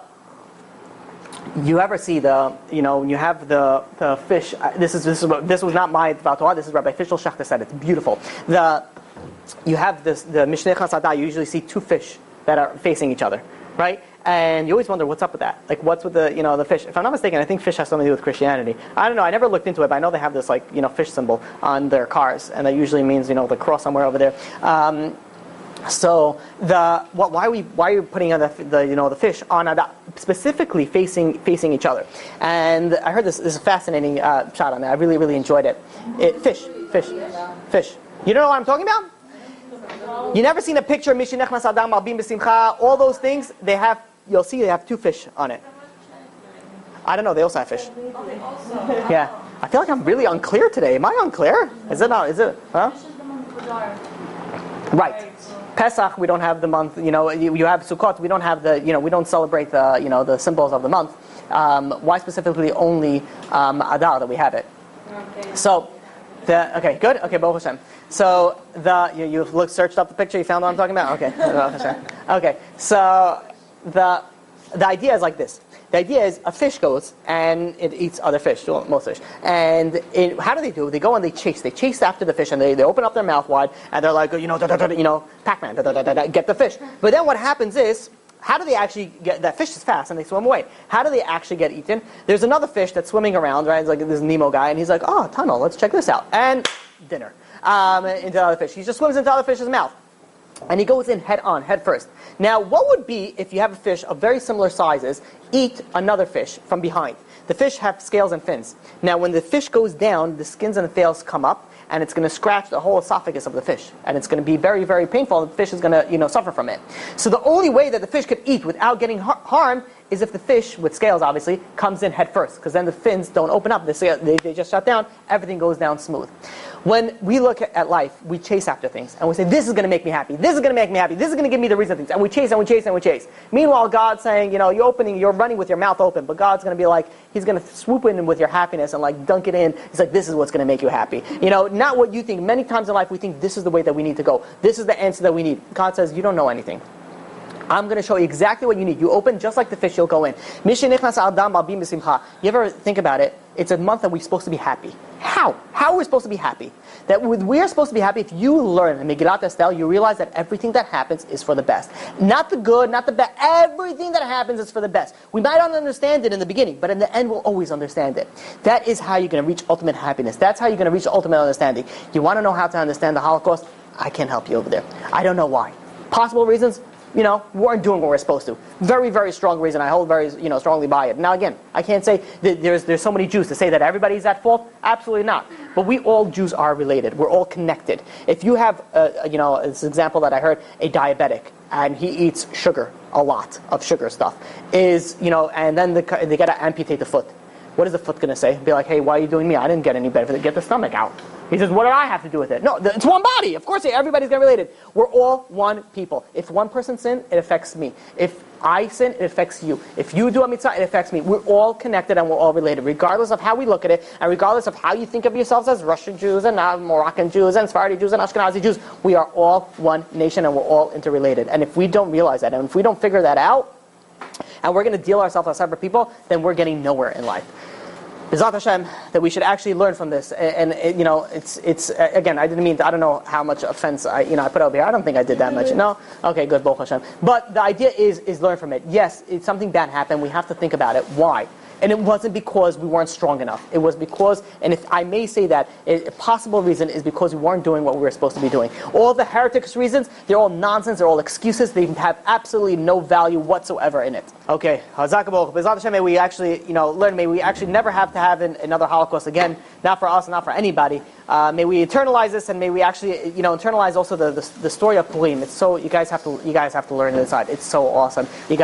you ever see when you have the fish? This was not my Torah. This is Rabbi Fischl Schachter said. It's beautiful. You have the Mishneh Chasadah. You usually see two fish that are facing each other, right? And you always wonder what's up with that. Like what's with the fish? If I'm not mistaken, I think fish has something to do with Christianity. I don't know. I never looked into it, but I know they have this fish symbol on their cars, and that usually means the cross somewhere over there. Why are you putting on the fish on specifically facing each other? And I heard this is a fascinating shot on that. I really, really enjoyed it. Fish. You don't know what I'm talking about? You never seen a picture of Mishinech Masadam Albim B'Simcha? All those things you'll see they have two fish on it. I don't know. They also have fish. Yeah. I feel like I'm really unclear today. Am I unclear? Is it not? Is it? Huh? Right. Pesach, we don't have the month. You have Sukkot. We don't have we don't celebrate the symbols of the month. Why specifically only Adar that we have it? Okay. So, okay, good. Okay, Baruch Hashem. So you searched up the picture. You found what I'm talking about. Okay. Okay. So the idea is like this. The idea is a fish goes and it eats other fish, most fish. And how do they do? They go and they chase after the fish, and they open up their mouth wide, and they're like, Pac-Man, get the fish. But then what happens is, how do they actually get, that fish is fast and they swim away. How do they actually get eaten? There's another fish that's swimming around, right? It's like this Nemo guy, and he's like, oh, tunnel, let's check this out. And dinner. Into the other fish. He just swims into the other fish's mouth. And he goes in head first. Now, what would be if you have a fish of very similar sizes eat another fish from behind? The fish have scales and fins. Now, when the fish goes down, the skins and the scales come up, and it's going to scratch the whole esophagus of the fish, and it's going to be very, very painful. And the fish is going to, suffer from it. So the only way that the fish could eat without getting harmed is if the fish, with scales obviously, comes in head first, because then the fins don't open up. They just shut down. Everything goes down smooth. When we look at life, we chase after things, and we say, this is going to make me happy, this is going to make me happy, this is going to give me the reason things, and we chase and we chase and we chase. Meanwhile, God's saying, you're running with your mouth open, but God's going to be like, He's going to swoop in with your happiness and like dunk it in. He's like, this is what's going to make you happy. Not what you think. Many times in life we think this is the way that we need to go. This is the answer that we need. God says, you don't know anything. I'm going to show you exactly what you need. You open just like the fish, you'll go in. You ever think about it? It's a month that we're supposed to be happy. How? How are we supposed to be happy? That we're supposed to be happy if you learn in Megillat Esther, you realize that everything that happens is for the best. Not the good, not the bad. Everything that happens is for the best. We might not understand it in the beginning, but in the end we'll always understand it. That is how you're going to reach ultimate happiness. That's how you're going to reach ultimate understanding. You want to know how to understand the Holocaust? I can't help you over there. I don't know why. Possible reasons? We weren't doing what we're supposed to. Very, very strong reason. I hold very, strongly by it. Now again, I can't say that there's so many Jews to say that everybody's at fault. Absolutely not. But we all Jews are related. We're all connected. If you have, this example that I heard, a diabetic, and he eats sugar, a lot of sugar stuff, and then they got to amputate the foot. What is the foot going to say? Be like, hey, why are you doing me? I didn't get any benefit. Get the stomach out. He says, what do I have to do with it? No, it's one body. Of course, everybody's going to be related. We're all one people. If one person sins, it affects me. If I sin, it affects you. If you do a mitzvah, it affects me. We're all connected and we're all related, regardless of how we look at it, and regardless of how you think of yourselves as Russian Jews and Moroccan Jews and Sephardi Jews and Ashkenazi Jews. We are all one nation and we're all interrelated. And if we don't realize that, and if we don't figure that out, and we're going to deal ourselves as separate people, then we're getting nowhere in life. B'ezrat Hashem, that we should actually learn from this, and it's again, I don't know how much offense I put over here. I don't think I did that much. No, okay, good, Baruch Hashem. But the idea is learn from it. Yes, it's something bad happened. We have to think about it. Why? And it wasn't because we weren't strong enough. It was because, and if I may say that, a possible reason is because we weren't doing what we were supposed to be doing. All the heretics reasons, they're all nonsense, they're all excuses, they have absolutely no value whatsoever in it. Okay, Hazak Baruch, B'ezrat Hashem, may we actually, learn, may we actually never have to have another Holocaust again, not for us, not for anybody. May we internalize this, and may we actually, internalize also the story of Purim. It's so, you guys have to learn it inside. It's so awesome. You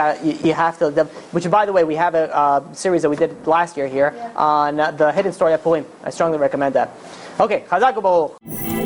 have to, which by the way, we have a series that we did last year here on the hidden story of Purim. I strongly recommend that. Okay, Chazak U'Baruch.